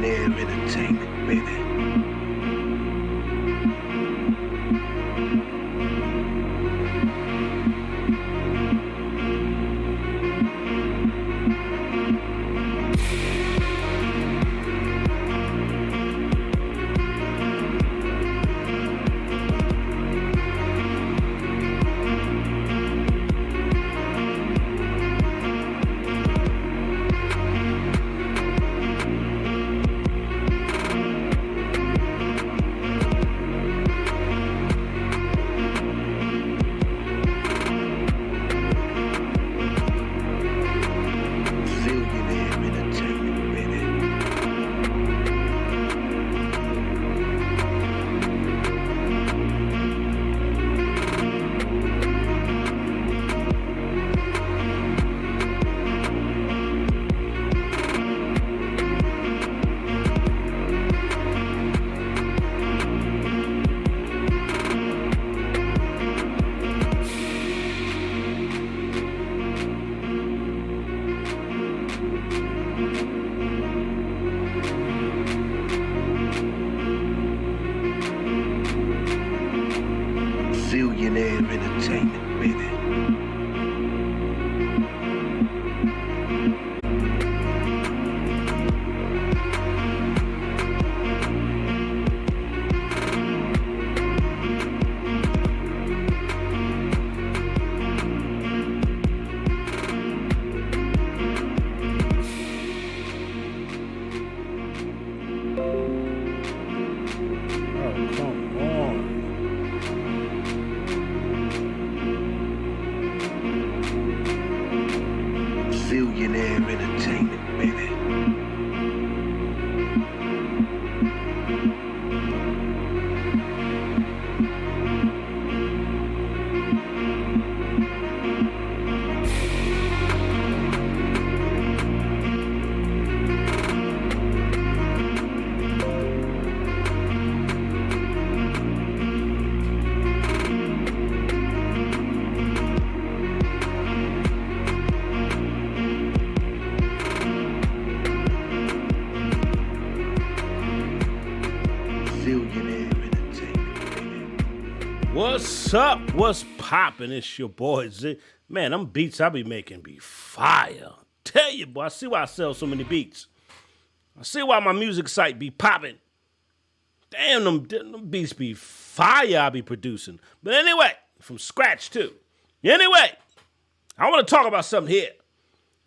Zillionaire Entertainment, baby. Zillionaire Entertainment, baby. Zillionaire Entertainment, baby. Oh, come on. Zillionaire Entertainment, baby. Zillionaire Entertainment, baby. What's up? What's poppin'? It's your boy Z. Man, them beats I be making be fire. Tell you, boy, I see why I sell so many beats. I see why my music site be popping. Damn, them beats be fire I be producing. But anyway, from scratch too. Anyway, I want to talk about something here.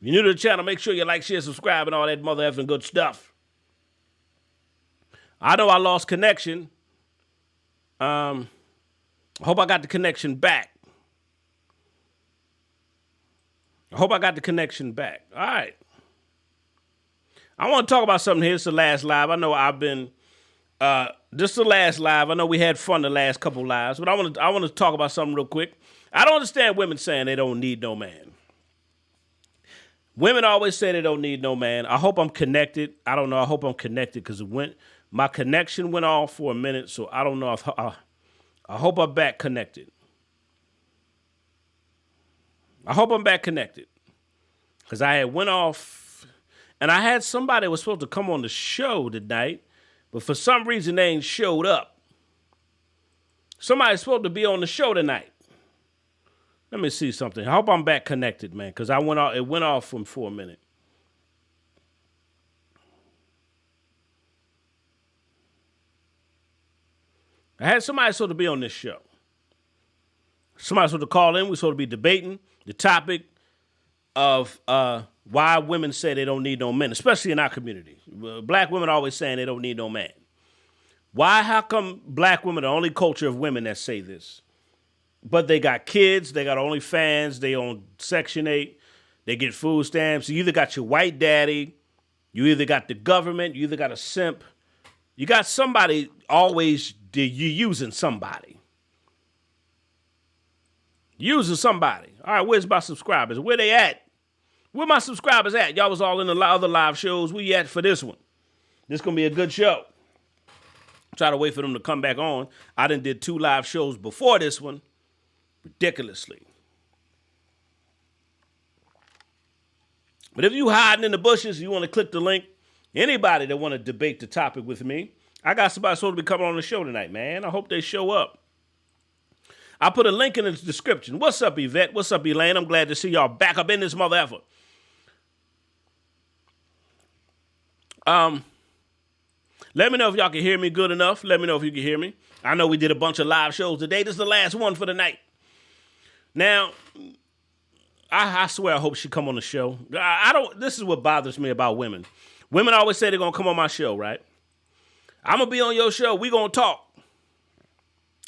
If you're new to the channel, make sure you like, share, subscribe, and all that mother effing good stuff. I know I lost connection. I hope I got the connection back. All right. I want to talk about something here. It's the last live. I know I've been, this is the last live. I know we had fun the last couple lives, but I want to talk about something real quick. I don't understand women saying they don't need no man. Women always say they don't need no man. I hope I'm connected. I don't know. I hope I'm connected because my connection went off for a minute, so I don't know if I hope I'm back connected. I hope I'm back connected because I had went off, and I had somebody that was supposed to come on the show tonight, but for some reason they ain't showed up. Somebody's supposed to be on the show tonight. Let me see something. I hope I'm back connected, man, because it went off for a minute. I had somebody supposed to be on this show. Somebody supposed to call in. We're supposed to be debating the topic of why women say they don't need no men, especially in our community. Black women always saying they don't need no man. Why? How come black women are the only culture of women that say this? But they got kids, they got OnlyFans, they own Section 8, they get food stamps. You either got your white daddy, you either got the government, you either got a simp. You got somebody always, you're using somebody. Using somebody. All right, where's my subscribers? Where they at? Where my subscribers at? Y'all was all in the other live shows. Where you at for this one? This going to be a good show. Try to wait for them to come back on. I done did 2 live shows before this one. Ridiculously. But if you hiding in the bushes, you want to click the link, Anybody that want to debate the topic with me, I got somebody supposed to be coming on the show tonight, man. I hope they show up. I put a link in the description. What's up, Yvette? What's up, Elaine? I'm glad to see y'all back up in this mother effort. Let me know if y'all can hear me good enough. Let me know if you can hear me. I know we did a bunch of live shows today. This is the last one for the night. Now, I swear I hope she come on the show. This is what bothers me about women. Women always say they're going to come on my show, right? I'm going to be on your show. We going to talk.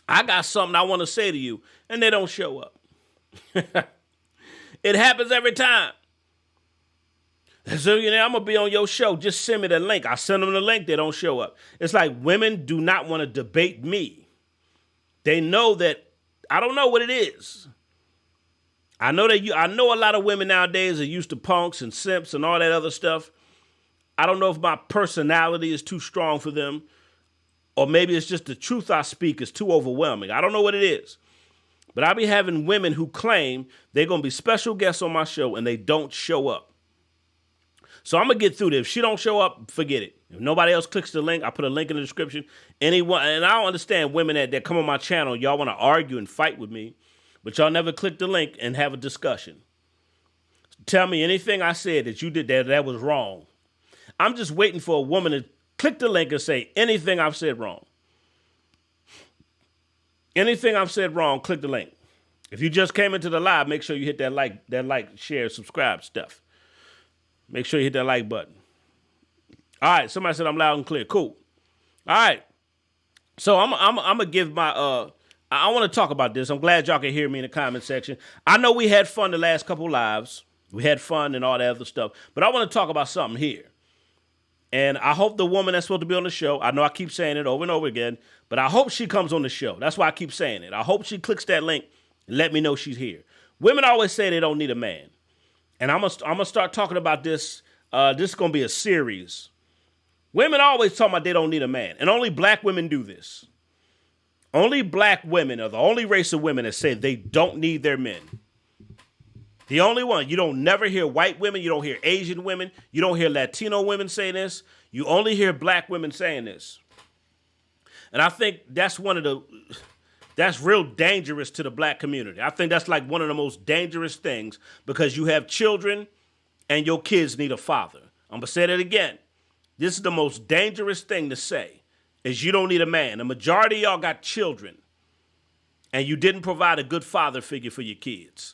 I got something I want to say to you, and they don't show up. It happens every time. So, I'm going to be on your show. Just send me the link. I send them the link. They don't show up. It's like women do not want to debate me. They know that I don't know what it is. I know a lot of women nowadays are used to punks and simps and all that other stuff. I don't know if my personality is too strong for them, or maybe it's just the truth I speak is too overwhelming. I don't know what it is. But I be having women who claim they're going to be special guests on my show and they don't show up. So I'm going to get through this. If she don't show up, forget it. If nobody else clicks the link, I put a link in the description. Anyone, and I don't understand women that come on my channel, y'all want to argue and fight with me, but y'all never click the link and have a discussion. Tell me anything I said that you did that was wrong. I'm just waiting for a woman to click the link and say anything I've said wrong. Anything I've said wrong, click the link. If you just came into the live, make sure you hit that like, share, subscribe stuff. Make sure you hit that like button. All right, somebody said I'm loud and clear. Cool. All right. So I'm gonna give my I want to talk about this. I'm glad y'all can hear me in the comment section. I know we had fun the last couple lives. We had fun and all that other stuff, but I want to talk about something here. And I hope the woman that's supposed to be on the show, I know I keep saying it over and over again, but I hope she comes on the show. That's why I keep saying it. I hope she clicks that link and let me know she's here. Women always say they don't need a man. And I'm gonna start talking about this. This is going to be a series. Women always talk about they don't need a man. And only black women do this. Only black women are the only race of women that say they don't need their men. The only one. You don't never hear white women. You don't hear Asian women. You don't hear Latino women saying this. You only hear black women saying this. And I think that's that's real dangerous to the black community. I think that's like one of the most dangerous things because you have children and your kids need a father. I'm going to say that again. This is the most dangerous thing to say is you don't need a man. The majority of y'all got children and you didn't provide a good father figure for your kids,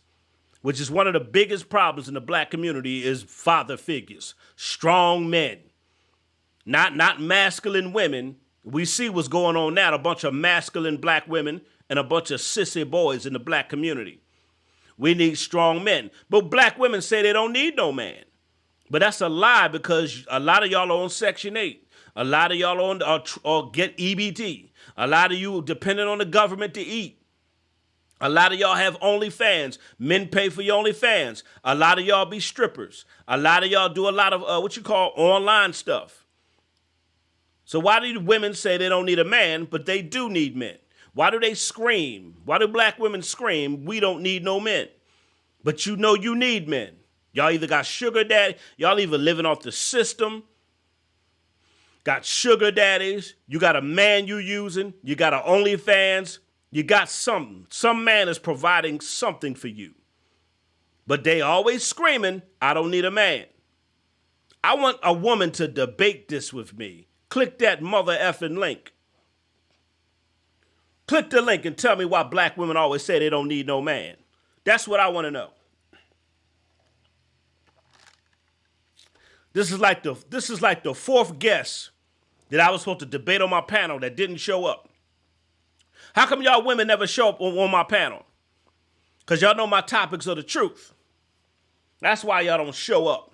which is one of the biggest problems in the black community is father figures, strong men, not masculine women. We see what's going on now, a bunch of masculine black women and a bunch of sissy boys in the black community. We need strong men. But black women say they don't need no man. But that's a lie because a lot of y'all are on Section 8. A lot of y'all or get EBT. A lot of you dependent on the government to eat. A lot of y'all have OnlyFans. Men pay for your OnlyFans. A lot of y'all be strippers. A lot of y'all do a lot of what you call online stuff. So why do women say they don't need a man, but they do need men? Why do they scream? Why do black women scream, we don't need no men? But you know you need men. Y'all either got sugar daddy, y'all either living off the system, got sugar daddies, you got a man you using, you got an OnlyFans, you got something. Some man is providing something for you. But they always screaming, I don't need a man. I want a woman to debate this with me. Click that mother effing link. Click the link and tell me why black women always say they don't need no man. That's what I want to know. This is like the fourth guest that I was supposed to debate on my panel that didn't show up. How come y'all women never show up on my panel? Because y'all know my topics are the truth. That's why y'all don't show up.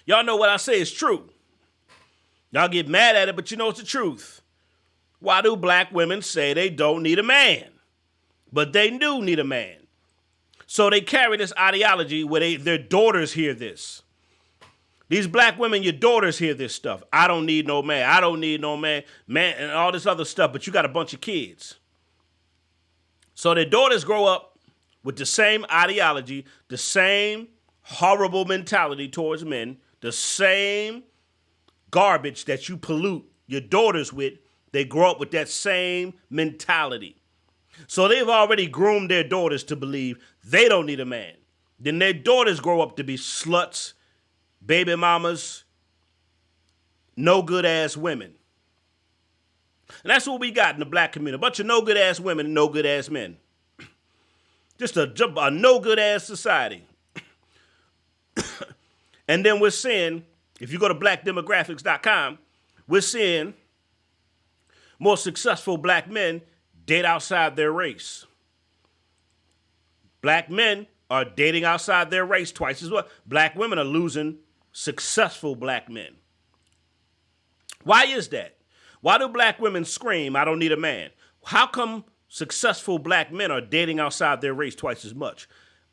Y'all know what I say is true. Y'all get mad at it, but you know it's the truth. Why do black women say they don't need a man? But they do need a man. So they carry this ideology where their daughters hear this. These black women, your daughters hear this stuff. I don't need no man. I don't need no man. Man, and all this other stuff, but you got a bunch of kids. So their daughters grow up with the same ideology, the same horrible mentality towards men, the same garbage that you pollute your daughters with, they grow up with that same mentality. So they've already groomed their daughters to believe they don't need a man. Then their daughters grow up to be sluts, baby mamas, no good ass women. And that's what we got in the black community. A bunch of no good ass women and no good ass men. Just a no good ass society. And then we're seeing, if you go to blackdemographics.com, we're seeing more successful black men date outside their race. Black men are dating outside their race twice as well. Black women are losing successful black men. Why is that? Why do black women scream, I don't need a man? How come successful black men are dating outside their race twice as much?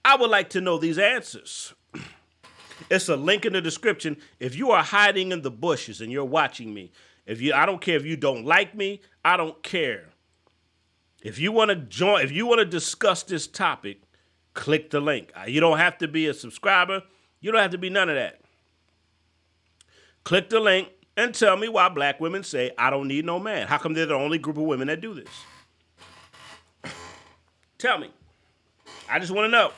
I would like to know these answers. It's a link in the description. If you are hiding in the bushes and you're watching me, I don't care if you don't like me, I don't care. If you want to join, if you want to discuss this topic, click the link. You don't have to be a subscriber. You don't have to be none of that. Click the link and tell me why black women say, I don't need no man. How come they're the only group of women that do this? Tell me. I just want to know.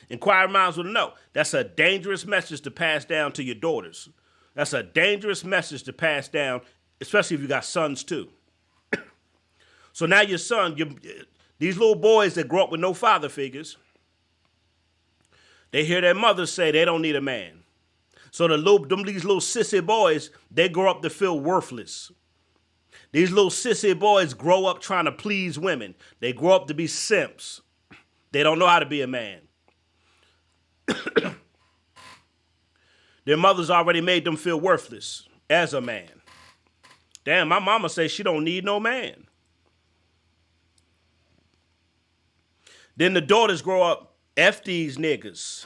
Inquiring minds want to know. That's a dangerous message to pass down to your daughters. That's a dangerous message to pass down, especially if you got sons too. So now your son, these little boys that grow up with no father figures, they hear their mothers say they don't need a man. So these little sissy boys, they grow up to feel worthless. These little sissy boys grow up trying to please women. They grow up to be simps. They don't know how to be a man. Their mothers already made them feel worthless as a man. Damn, my mama says she don't need no man. Then the daughters grow up, F these niggas.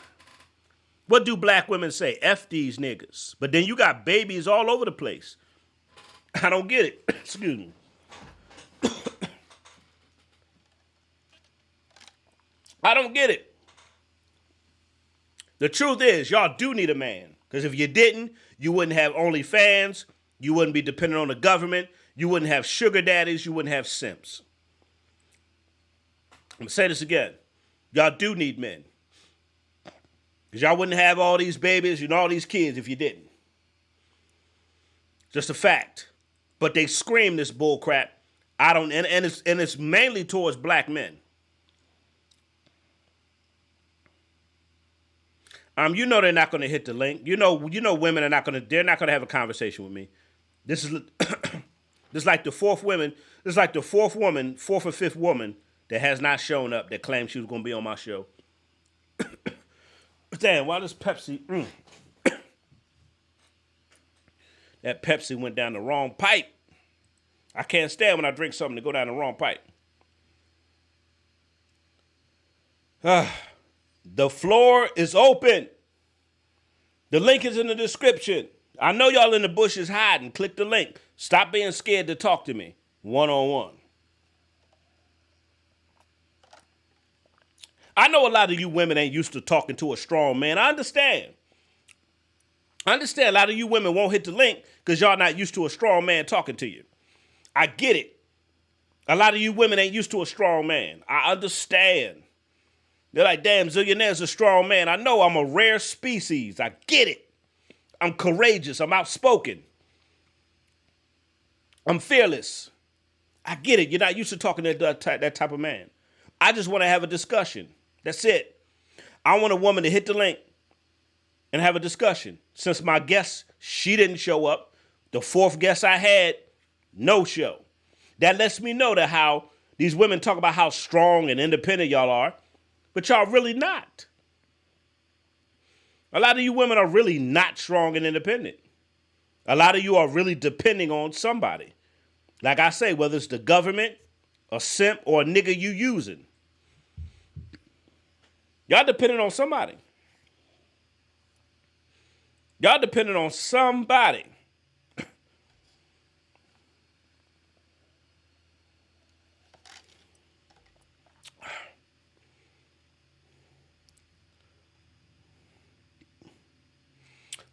What do black women say? F these niggas. But then you got babies all over the place. I don't get it. Excuse me. I don't get it. The truth is, y'all do need a man. Because if you didn't, you wouldn't have OnlyFans. You wouldn't be dependent on the government. You wouldn't have sugar daddies. You wouldn't have simps. I'm going to say this again. Y'all do need men. Because y'all wouldn't have all these babies and all these kids if you didn't. Just a fact. But they scream this bull crap. And it's mainly towards black men. You know they're not going to hit the link. You know women are not going to have a conversation with me. This is like the fourth woman. This is like the fourth or fifth woman that has not shown up that claimed she was going to be on my show. Damn, why does Pepsi? That Pepsi went down the wrong pipe. I can't stand when I drink something to go down the wrong pipe. The floor is open. The link is in the description. I know y'all in the bushes hiding. Click the link. Stop being scared to talk to me one-on-one. I know a lot of you women ain't used to talking to a strong man. I understand. A lot of you women won't hit the link because y'all not used to a strong man talking to you. I get it. A lot of you women ain't used to a strong man. I understand. They're like, damn, Zillionaire's a strong man. I know I'm a rare species. I get it. I'm courageous. I'm outspoken. I'm fearless. I get it. You're not used to talking to that type of man. I just want to have a discussion. That's it. I want a woman to hit the link and have a discussion. Since my guest, she didn't show up. The fourth guest I had, no show. That lets me know that how these women talk about how strong and independent y'all are, but y'all really not. A lot of you women are really not strong and independent. A lot of you are really depending on somebody. Like I say, whether it's the government, a simp, or a nigga you using. Y'all depending on somebody. Y'all depending on somebody.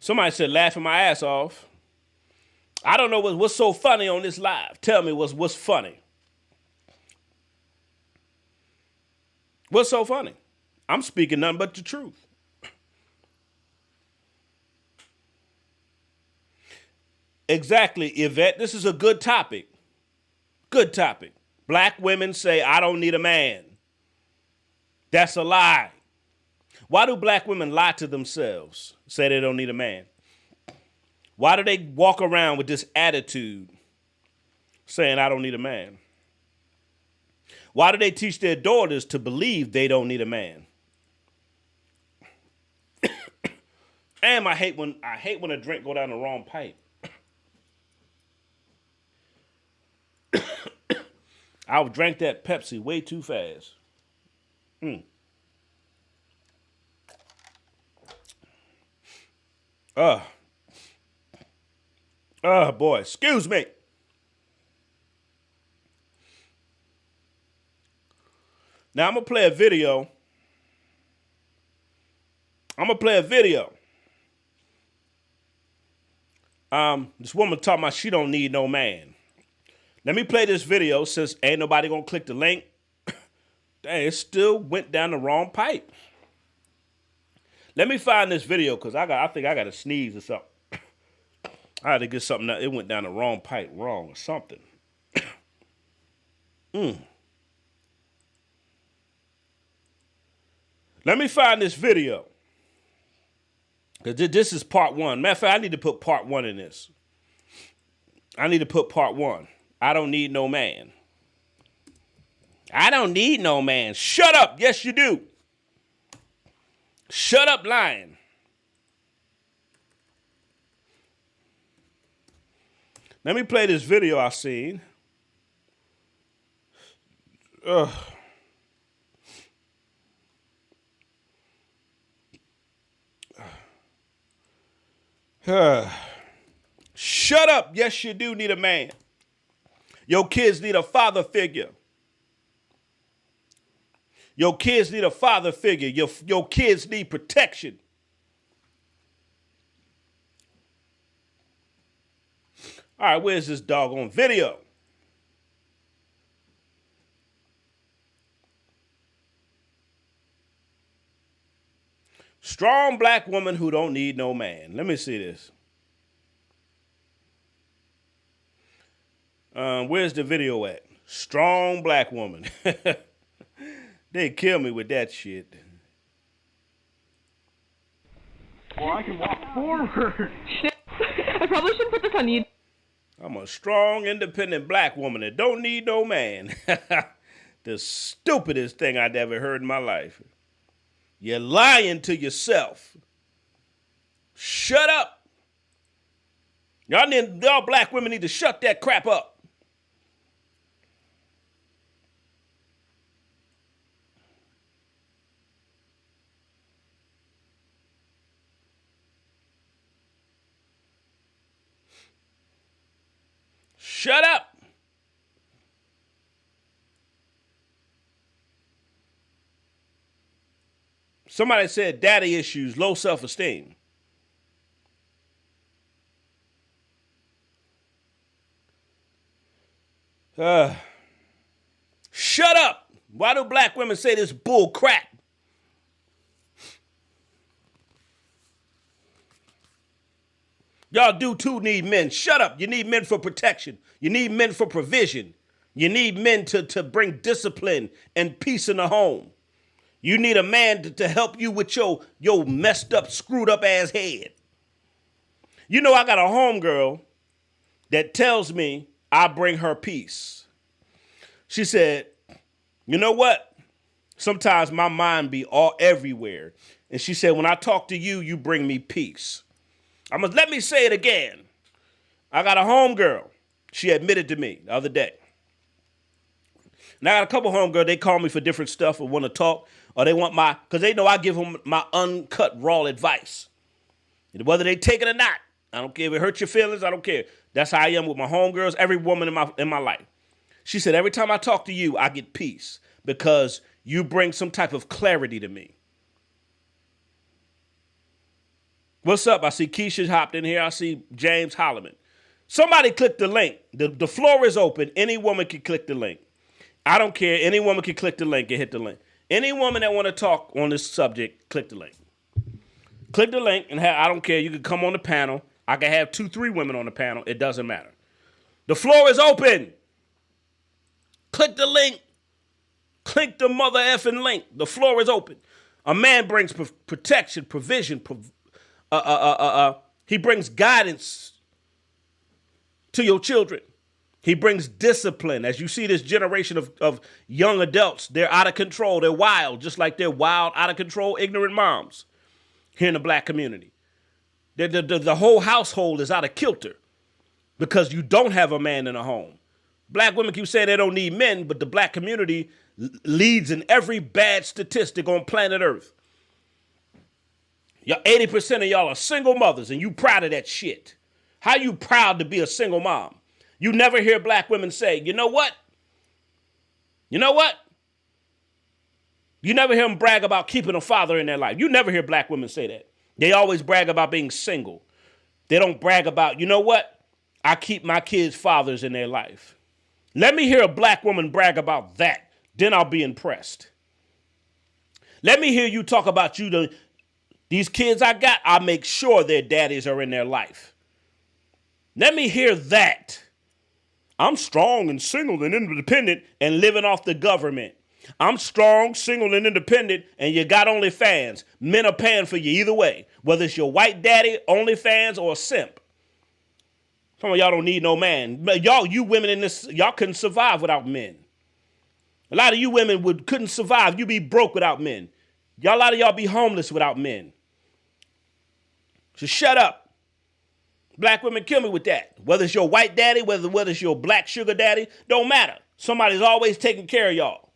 Somebody said laughing my ass off. I don't know what's so funny on this live. Tell me what's funny. What's so funny? I'm speaking nothing but the truth. Exactly, Yvette. This is a good topic. Good topic. Black women say, I don't need a man. That's a lie. Why do black women lie to themselves, say they don't need a man? Why do they walk around with this attitude saying, I don't need a man? Why do they teach their daughters to believe they don't need a man? And I hate when a drink go down the wrong pipe. I drank that Pepsi way too fast. Boy, excuse me. Now I'm gonna play a video. This woman talking about she don't need no man. Let me play this video since ain't nobody gonna click the link. Dang, it still went down the wrong pipe. Let me find this video because I think I got to sneeze or something. I had to get something that it went down the wrong pipe, wrong or something. Let me find this video. Because this is part one. Matter of fact, I need to put part one in this. I need to put part one. I don't need no man. I don't need no man. Shut up. Yes, you do. Shut up lying. Let me play this video I seen. Shut up. Yes, you do need a man. Your kids need a father figure. Your kids need a father figure. Your kids need protection. All right, where's this doggone video? Strong black woman who don't need no man. Let me see this. Where's the video at? Strong black woman. They kill me with that shit. Well, I can walk forward. Shit. I probably shouldn't put this on you. I'm a strong, independent black woman that don't need no man. The stupidest thing I'd ever heard in my life. You're lying to yourself. Shut up. Y'all black women need to shut that crap up. Shut up. Somebody said daddy issues, low self-esteem. Shut up. Why do black women say this bull crap? Y'all do too need men. Shut up. You need men for protection. You need men for provision. You need men to bring discipline and peace in the home. You need a man to help you with your messed up, screwed up ass head. You know, I got a homegirl that tells me I bring her peace. She said, you know what? Sometimes my mind be all everywhere. And she said, when I talk to you, you bring me peace. Let me say it again. I got a homegirl. She admitted to me the other day. And I got a couple homegirls, they call me for different stuff or want to talk, or they want because they know I give them my uncut, raw advice. And whether they take it or not, I don't care if it hurts your feelings, I don't care. That's how I am with my homegirls, every woman in my life. She said, every time I talk to you, I get peace because you bring some type of clarity to me. What's up? I see Keisha hopped in here. I see James Holloman. Somebody click the link. The floor is open. Any woman can click the link. I don't care. Any woman can click the link and hit the link. Any woman that want to talk on this subject, click the link. Click the link and I don't care. You can come on the panel. I can have 2-3 women on the panel. It doesn't matter. The floor is open. Click the link. Click the mother effing link. The floor is open. A man brings protection, provision. He brings guidance to your children. He brings discipline. As you see this generation of young adults, they're out of control. They're wild, just like they're wild, out of control, ignorant moms here in the black community. The whole household is out of kilter because you don't have a man in a home. Black women keep saying they don't need men, but the black community leads in every bad statistic on planet Earth. 80% of y'all are single mothers, and you proud of that shit. How you proud to be a single mom? You never hear black women say, you know what? You know what? You never hear them brag about keeping a father in their life. You never hear black women say that. They always brag about being single. They don't brag about, you know what? I keep my kids' fathers in their life. Let me hear a black woman brag about that. Then I'll be impressed. Let me hear you talk about these kids I got, I make sure their daddies are in their life. Let me hear that. I'm strong and single and independent and living off the government. I'm strong, single, and independent, and you got OnlyFans. Men are paying for you either way, whether it's your white daddy, OnlyFans, or a simp. Some of y'all don't need no man. You women in this, y'all couldn't survive without men. A lot of you women couldn't survive. You be broke without men. A lot of y'all be homeless without men. So shut up. Black women kill me with that. Whether it's your white daddy, whether it's your black sugar daddy, don't matter. Somebody's always taking care of y'all.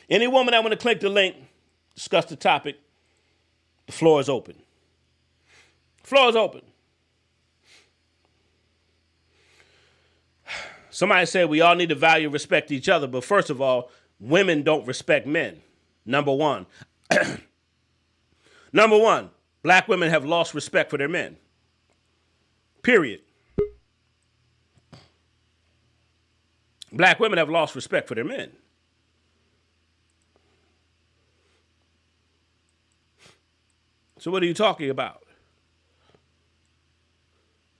Any woman that want to click the link, discuss the topic, the floor is open. Floor is open. Somebody said we all need to value and respect each other, but first of all, women don't respect men. Number one. Number one, black women have lost respect for their men. Period. Black women have lost respect for their men. So what are you talking about?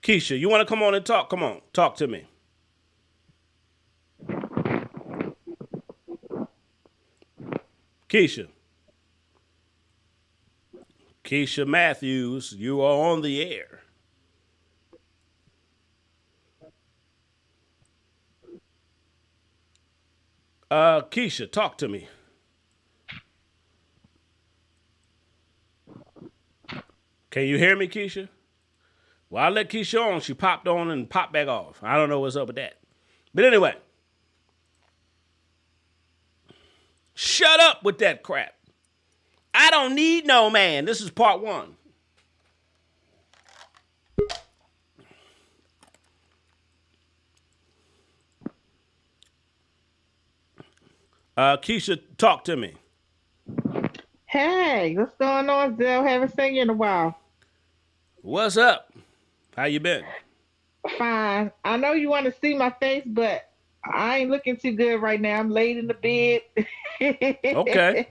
Keisha, you want to come on and talk? Come on, talk to me. Keisha. Keisha Matthews, you are on the air. Keisha, talk to me. Can you hear me, Keisha? Well, I let Keisha on. She popped on and popped back off. I don't know what's up with that. But anyway. Shut up with that crap. I don't need no man. This is part one. Keisha, talk to me. Hey, what's going on, Zell? Haven't seen you in a while. What's up? How you been? Fine. I know you want to see my face, but I ain't looking too good right now. I'm laid in the bed. Okay.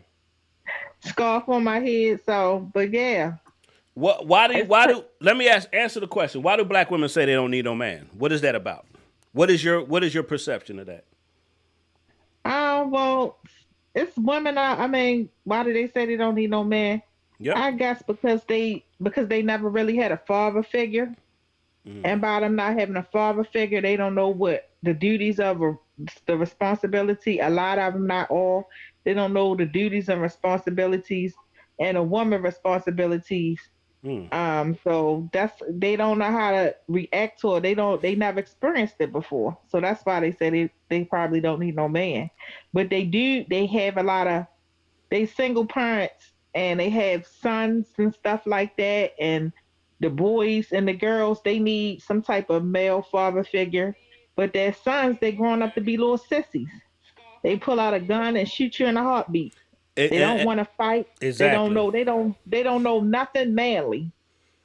Scarf on my head, but yeah. Let me answer the question. Why do black women say they don't need no man? What is that about? What is your perception of that? Well, it's women. I mean, why do they say they don't need no man? Yep. I guess because they never really had a father figure, and by them not having a father figure, they don't know what the duties of the responsibility. A lot of them, not all, they don't know the duties and responsibilities and a woman responsibilities. So they don't know how to react to it. They never experienced it before. So that's why they say they probably don't need no man. But they have a lot of, they single parents and they have sons and stuff like that. And the boys and the girls, they need some type of male father figure. But their sons, they growing up to be little sissies. They pull out a gun and shoot you in a heartbeat. They don't want to fight. Exactly. They don't know nothing manly.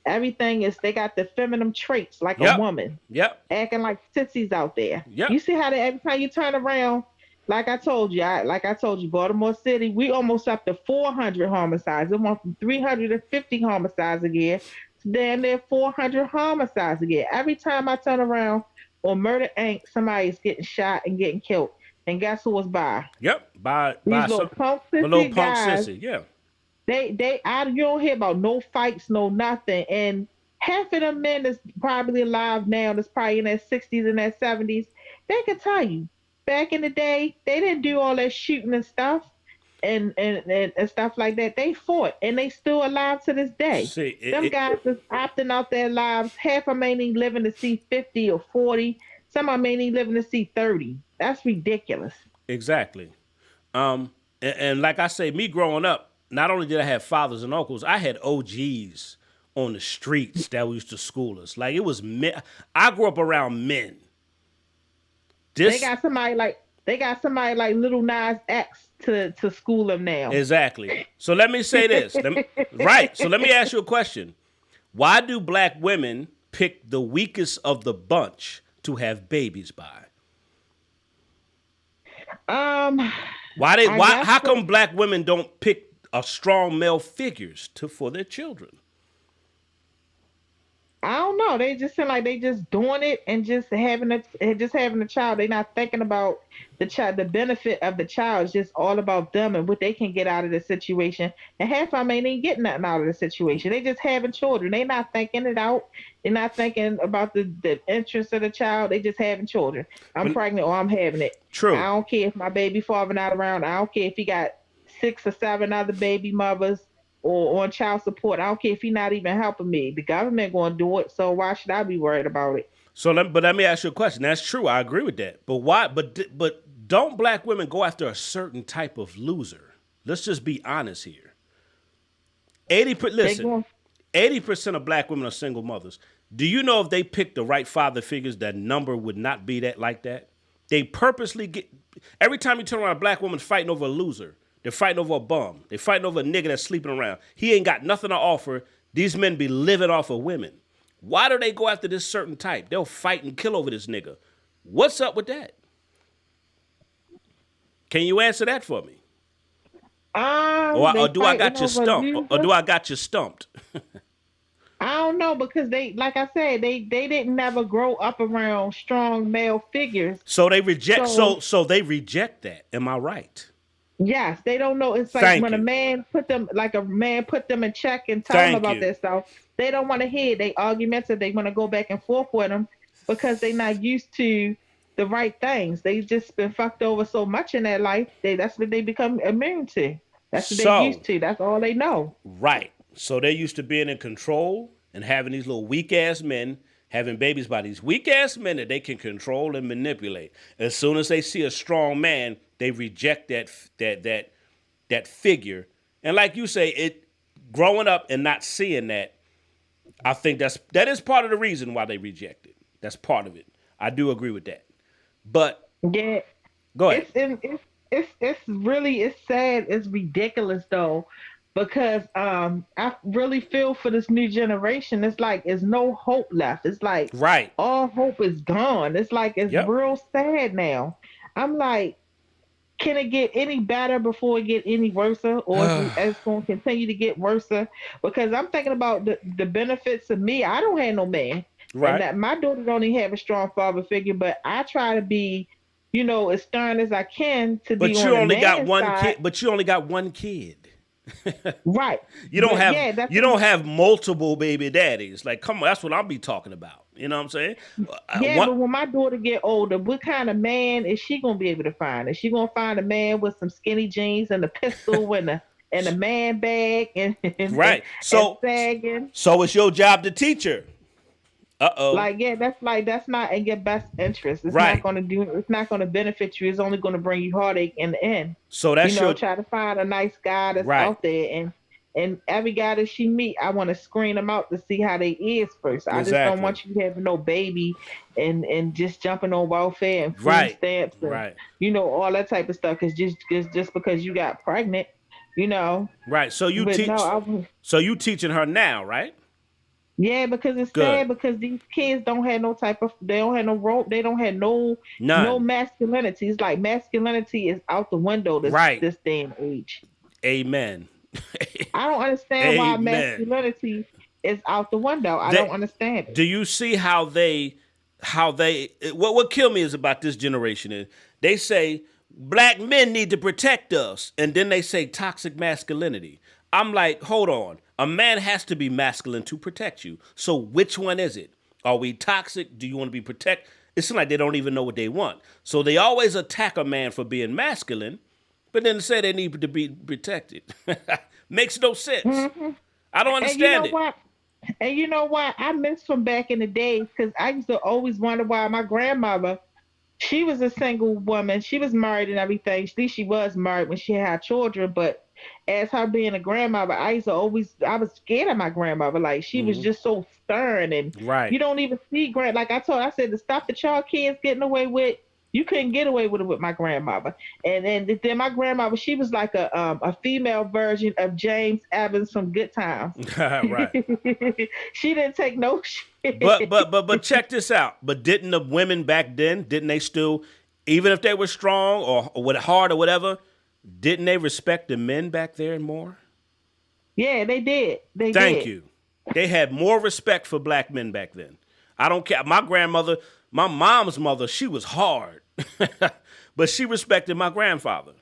Everything is they got the feminine traits like a woman. Yep. Acting like sissies out there. Yep. You see how they, every time you turn around, like I told you, Baltimore City, we almost up to 400 homicides. It went from 350 homicides a year to damn near 400 homicides a year. Every time I turn around on Murder Inc., somebody's getting shot and getting killed. And guess who was by? Yep. By These little punk sissy guys. Yeah. You don't hear about no fights, no nothing. And half of them men that's probably alive now, that's probably in their 60s and their 70s, they can tell you, back in the day, they didn't do all that shooting and stuff and stuff like that. They fought, and they still alive to this day. Them guys is opting out their lives. Half of them ain't even living to see 50 or 40. Some of them ain't even living to see 30. That's ridiculous. Exactly. And like I say, me growing up, not only did I have fathers and uncles, I had OGs on the streets that used to school us. Like, it was men. I grew up around men. They got somebody like Little Nas X to school them now. Exactly. So let me say this. Right. So let me ask you a question. Why do black women pick the weakest of the bunch to have babies by? How come black women don't pick a strong male figures for their children? I don't know. They just seem like they just doing it and just having a child. They're not thinking about the child, the benefit of the child. It's just all about them and what they can get out of the situation. And half of them ain't getting nothing out of the situation. They just having children. They not thinking it out. They're not thinking about the interest of the child. They just having children. I'm pregnant or I'm having it. True. I don't care if my baby father not around. I don't care if he got 6 or 7 other baby mothers or on child support. I don't care if he's not even helping me. The government going to do it, so why should I be worried about it? But let me ask you a question. That's true. I agree with that. But why? But don't black women go after a certain type of loser? Let's just be honest here. 80% of black women are single mothers. Do you know if they pick the right father figures, that number would not be that like that? They purposely get. Every time you turn around, a black woman's fighting over a loser. They're fighting over a bum. They're fighting over a nigga that's sleeping around. He ain't got nothing to offer. These men be living off of women. Why do they go after this certain type? They'll fight and kill over this nigga. What's up with that? Can you answer that for me? Or do I got you stumped? Or do I got you stumped? I don't know, because they, like I said, they didn't never grow up around strong male figures. So they reject. So they reject that. Am I right? Yes, they don't know. It's like when a man put them in check and tell them about their stuff. They don't want to hear. They argumentative. They want to go back and forth with them because they're not used to the right things. They just been fucked over so much in their life. That's what they become immune to. That's what they're used to. That's all they know. Right. So they're used to being in control and having these little weak ass men having babies by these weak ass men that they can control and manipulate. As soon as they see a strong man, they reject that figure. And like you say, growing up and not seeing that, I think that is part of the reason why they reject it. That's part of it. I do agree with that. But yeah, go ahead. It's sad. It's ridiculous though, because I really feel for this new generation. It's like there's no hope left. It's like all hope is gone. It's like it's real sad now. I'm like, can it get any better before it get any worse, or it's going to continue to get worse? Because I'm thinking about the benefits of me. I don't have no man. Right. And that my daughter don't even have a strong father figure, but I try to be, as stern as I can to be on the man's side. But you only got one kid. Right. You don't have multiple baby daddies. Like, come on, that's what I'll be talking about. You know what I'm saying? But when my daughter get older, what kind of man is she gonna be able to find? Is she gonna find a man with some skinny jeans and a pistol and a man bag and right? And sagging? So it's your job to teach her. That's not in your best interest. It's not gonna benefit you. It's only gonna bring you heartache in the end. So that's try to find a nice guy that's out there, and every guy that she meet, I want to screen them out to see how they is first. I just don't want you to have no baby and just jumping on welfare and food stamps and all that type of stuff. Cause just because you got pregnant, you know. Right. So you But no, teach. I was. So you teaching her now, right? Yeah, because it's Good. sad because these kids don't have no type of they don't have no role they don't have no None. masculinity. It's like masculinity is out the window Right. this day and age. Amen. I don't understand why Amen. masculinity is out the window. I don't They, understand do it. you see how they what killed me is about this generation is they say black men need to protect us, and then they say toxic masculinity. I'm like, hold on. A man has to be masculine to protect you. So which one is it? Are we toxic? Do you want to be protect? It seems like they don't even know what they want. So they always attack a man for being masculine, but then say they need to be protected. Makes no sense. I don't And you understand know it. what? And you know what? I miss from back in the days because I used to always wonder why my grandmother, she was a single woman. She was married and everything. At least she was married when she had children. But as her being a grandmother, I was scared of my grandmother. Like she was just so stern, and Right. you don't even see like I said, the stuff that y'all kids getting away with, you couldn't get away with it with my grandmother. And then my grandmother, she was like a female version of James Evans from Good Times. Right. She didn't take no But shit. but but but check this out. But didn't the women back then, didn't they still, even if they were strong or with hard or whatever, didn't they respect the men back there more? Yeah, they did. They Thank did. you. They had more respect for black men back then. I don't care. My grandmother, my mom's mother, she was hard. But she respected my grandfather.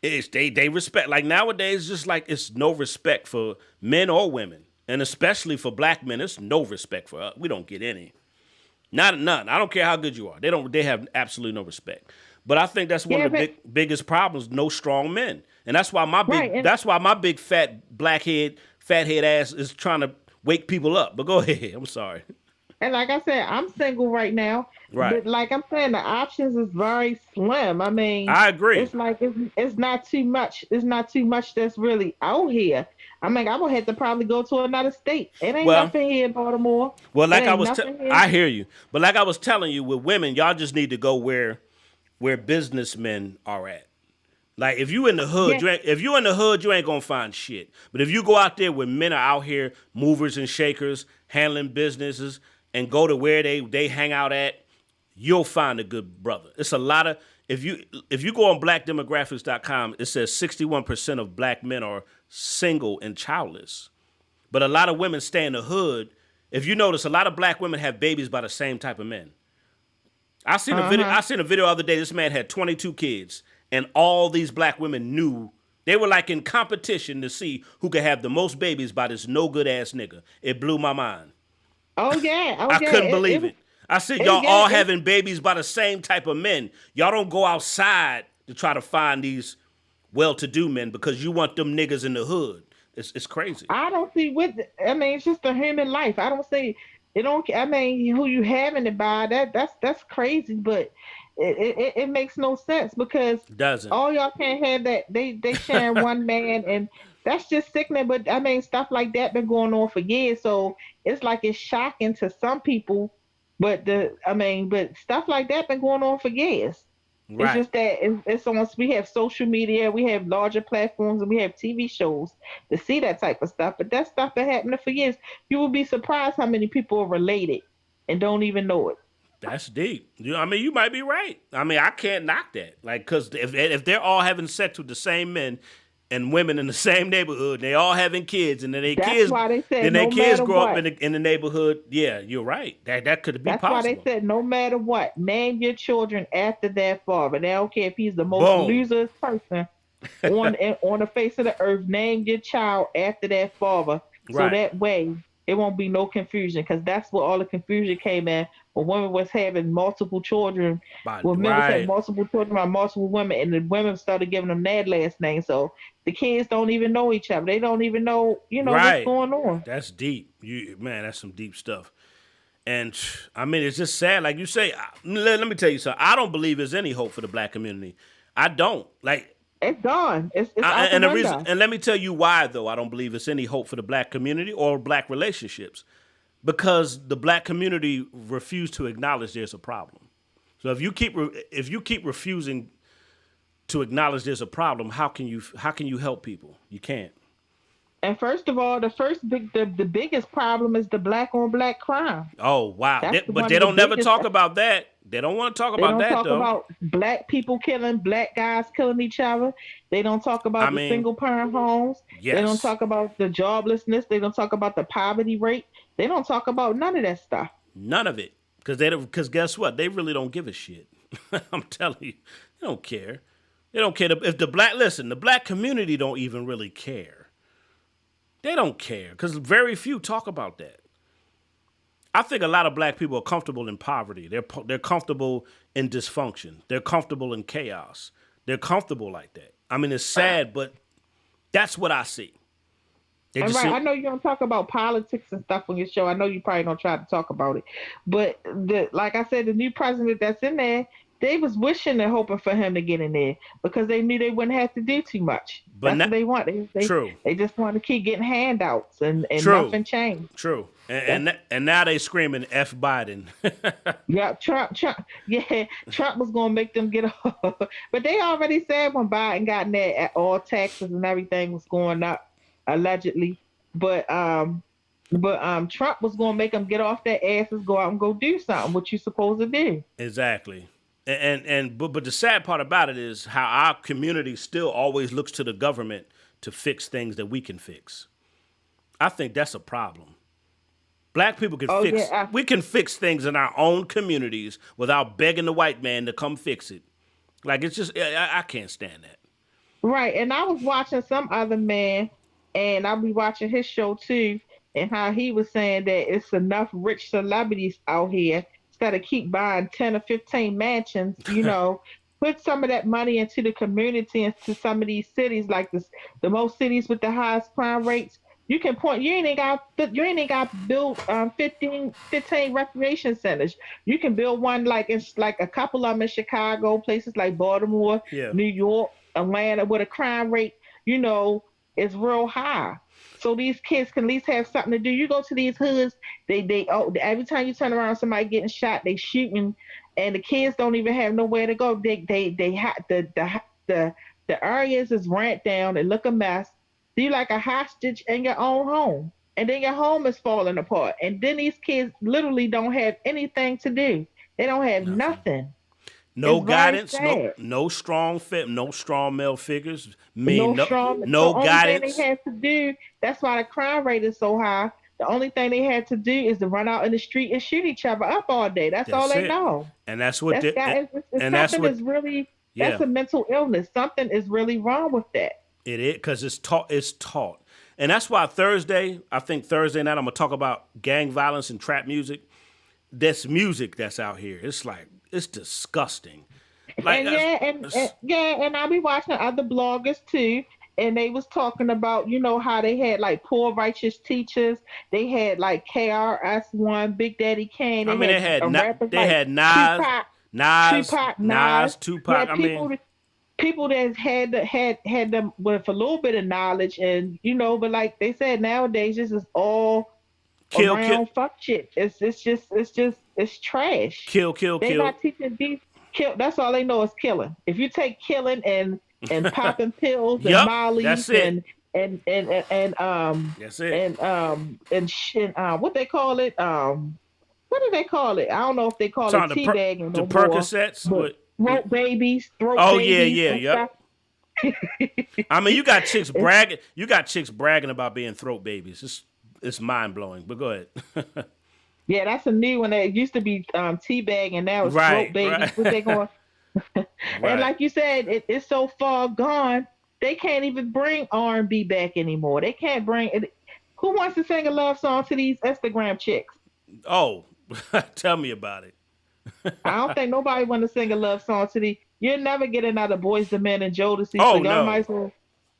They respect, like nowadays, just like it's no respect for men or women. And especially for black men, it's no respect for us. We don't get any. Not none. I don't care how good you are. They have absolutely no respect. But I think that's one Yeah, of the but biggest problems, no strong men. And right. And that's why my big fat fat head ass is trying to wake people up. But go ahead. I'm sorry. And like I said, I'm single right now, Right. but like I'm saying, the options is very slim. I mean, I agree. it's like it's not too much. It's not too much that's really out here. I mean, I'm gonna have to probably go to another state. It ain't Well, nothing here in Baltimore. well, It like ain't nothing here. I hear you. But like I was telling you, with women, y'all just need to go where businessmen are at. Like if you in the hood, Yeah, you ain't gonna find shit. But if you go out there where men are out here, movers and shakers, handling businesses, and go to where they hang out at, you'll find a good brother. It's a lot of if you go on blackdemographics.com, it says 61% of black men are single and childless. But a lot of women stay in the hood. If you notice, a lot of black women have babies by the same type of men. I seen a video the other day. This man had 22 kids, and all these black women knew they were like in competition to see who could have the most babies by this no good ass nigga. It blew my mind. oh yeah, oh I yeah. couldn't believe it. I said, It, y'all yeah, all it, having babies by the same type of men. Y'all don't go outside to try to find these well-to-do men because you want them niggas in the hood. It's crazy. I don't see what I mean. It's just a human life. I don't see it. Don't. I mean, who you having it by? That's crazy. But it makes no sense because Doesn't. all y'all can't have that. They sharing one man, and that's just sickening. But I mean, stuff like that been going on for years. So it's like it's shocking to some people. But but stuff like that been going on for years. It's Right. just that it's on. We have social media, we have larger platforms, and we have TV shows to see that type of stuff. But that stuff been happening for years. You will be surprised how many people are related and don't even know it. That's deep. I mean, you might be right. I mean, I can't knock that. Like, because if they're all having sex with the same men and women in the same neighborhood, they all having kids, and That's why they said their no kids matter grow up what. in the neighborhood. Yeah, you're right. That could be That's why they possible. said no matter what, name your children after their father. They don't care if he's the most Boom. loserest person on the face of the earth. Name your child after their father, so Right. that way it won't be no confusion. Because that's where all the confusion came in when women was having multiple children. When men was having Right. multiple children by multiple women, and the women started giving them their last name. So the kids don't even know each other. They don't even know, what's Right. going on. That's deep. Man, that's some deep stuff. And I mean, it's just sad. Like you say, let me tell you something. I don't believe there's any hope for the black community. I don't. Like, It's gone. It's out the and the reason, window. and let me tell you why, though, I don't believe it's any hope for the black community or black relationships, because the black community refuse to acknowledge there's a problem. So if you keep refusing to acknowledge there's a problem, how can you help people? You can't. And first of all, the biggest problem is the black on black crime. Oh wow! That's But one they of the don't never biggest. talk about that. They don't want to talk They about don't that talk though. about black people killing black guys killing each other. They don't talk about the single parent homes. Yes. They don't talk about the joblessness. They don't talk about the poverty rate. They don't talk about none of that stuff. None of it, because guess what? They really don't give a shit. I'm telling you, they don't care. They don't care if the black community don't even really care. They don't care because very few talk about that. I think a lot of black people are comfortable in poverty. They're comfortable in dysfunction. They're comfortable in chaos. They're comfortable like that. I mean, it's sad, but that's what I see. And right, I know you don't talk about politics and stuff on your show. I know you probably don't try to talk about it. But like I said, the new president that's in there, they was wishing and hoping for him to get in there because they knew they wouldn't have to do too much. But that's what they want. True. They just want to keep getting handouts and nothing changed. True. And now they screaming F Biden. Yeah, Trump. Yeah, Trump was going to make them get off. But they already said when Biden got in there, all taxes and everything was going up, allegedly. But Trump was going to make them get off their asses, go out and go do something, what you supposed to do. Exactly. But the sad part about it is how our community still always looks to the government to fix things that we can fix. I think that's a problem. Black people can we can fix things in our own communities without begging the white man to come fix it. Like, it's just, I can't stand that. Right. And I was watching some other man, and I'll be watching his show too, and how he was saying that it's enough rich celebrities out here instead of keep buying 10 or 15 mansions, put some of that money into the community, into some of these cities, like the most cities with the highest crime rates. You can point. You ain't got to build 15 recreation centers. You can build one like a couple of them in Chicago, places like Baltimore, New York, Atlanta, where the crime rate, is real high. So these kids can at least have something to do. You go to these hoods, they every time you turn around, somebody getting shot, they shooting, and the kids don't even have nowhere to go. The areas is rent down. They look a mess. You like a hostage in your own home, and then your home is falling apart, and then these kids literally don't have anything to do. They don't have nothing. No guidance, no strong male figures. No guidance. The only thing they had to do, that's why the crime rate is so high. The only thing they had to do is to run out in the street and shoot each other up all day. That's all they know. And that's what that's a mental illness. Something is really wrong with that. It is, because it's taught. And that's why I think Thursday night, I'm going to talk about gang violence and trap music. This music that's out here, it's like, it's disgusting. Like, and I'll be watching other bloggers too, and they was talking about, how they had like poor righteous teachers. They had like KRS-One, Big Daddy Kane. They had Nas, Tupac. People that had them with a little bit of knowledge, and but like they said, nowadays this is all fuck shit. It's trash. Kill. They're not teaching these kill. That's all they know is killing. If you take killing and popping pills and mollies that's it. and that's it. And shit, what they call it? What do they call it? I don't know if they call it teabagging. The Percocets. Throat babies. Yep. I mean, you got chicks bragging. You got chicks bragging about being throat babies. It's mind blowing. But go ahead. Yeah, that's a new one. It used to be teabagging, now it's throat babies. Right. What they going? And like you said, it's so far gone. They can't even bring R&B back anymore. They can't bring it. Who wants to sing a love song to these Instagram chicks? Oh, tell me about it. I don't think nobody want to sing a love song to these. You'll never get another Boyz II Men and Jodeci. Oh, so no.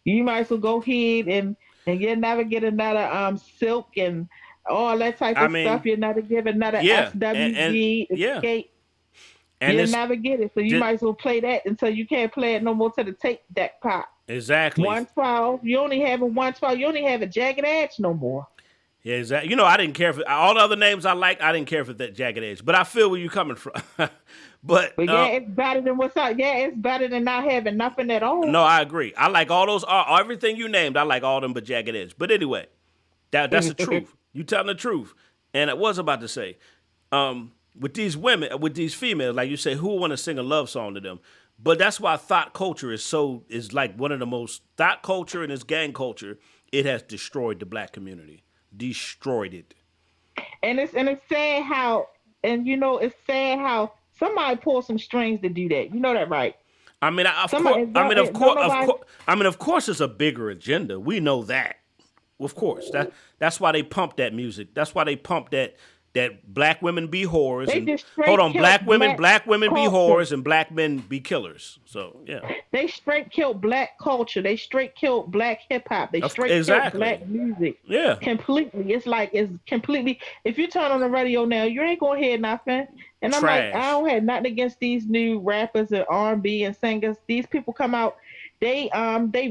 You might as well go ahead and you'll never get another Silk and all that type of stuff. You'll never give another SWG, Escape. You'll never get it. So you might as well play that until you can't play it no more to the tape deck pop. Exactly. 112. You only have a 112. You only have a Jagged Edge no more. Yeah, exactly. I didn't care for all the other names I like. I didn't care for that Jagged Edge, but I feel where you're coming from. But But yeah, it's better than what's up. Yeah, it's better than not having nothing at all. no, I agree. I like all those, everything you named. I like all them, but Jagged Edge. But anyway, that's the truth. You telling the truth. And I was about to say, with these women, with these females, like you say, who want to sing a love song to them? But that's why thought culture is like one of the most thought culture and its gang culture. It has destroyed the black community, destroyed it. And it's sad how, and it's sad how somebody pulls some strings to do that. You know that, right? I mean, of Somebody- course, I mean, of don't course, nobody- of course, it's a bigger agenda. We know that. Of course, that's why they pump that music. That's why they pump that black women be whores. They And, just straight hold on, killed black women be culture. whores and black men be killers. So yeah, They straight killed black culture. They straight killed black hip hop. They straight exactly. killed black music. Yeah. Completely. It's completely. If you turn on the radio now, you ain't gonna hear nothing. And I'm Trash. like, I don't have nothing against these new rappers and R&B and singers. These people come out, they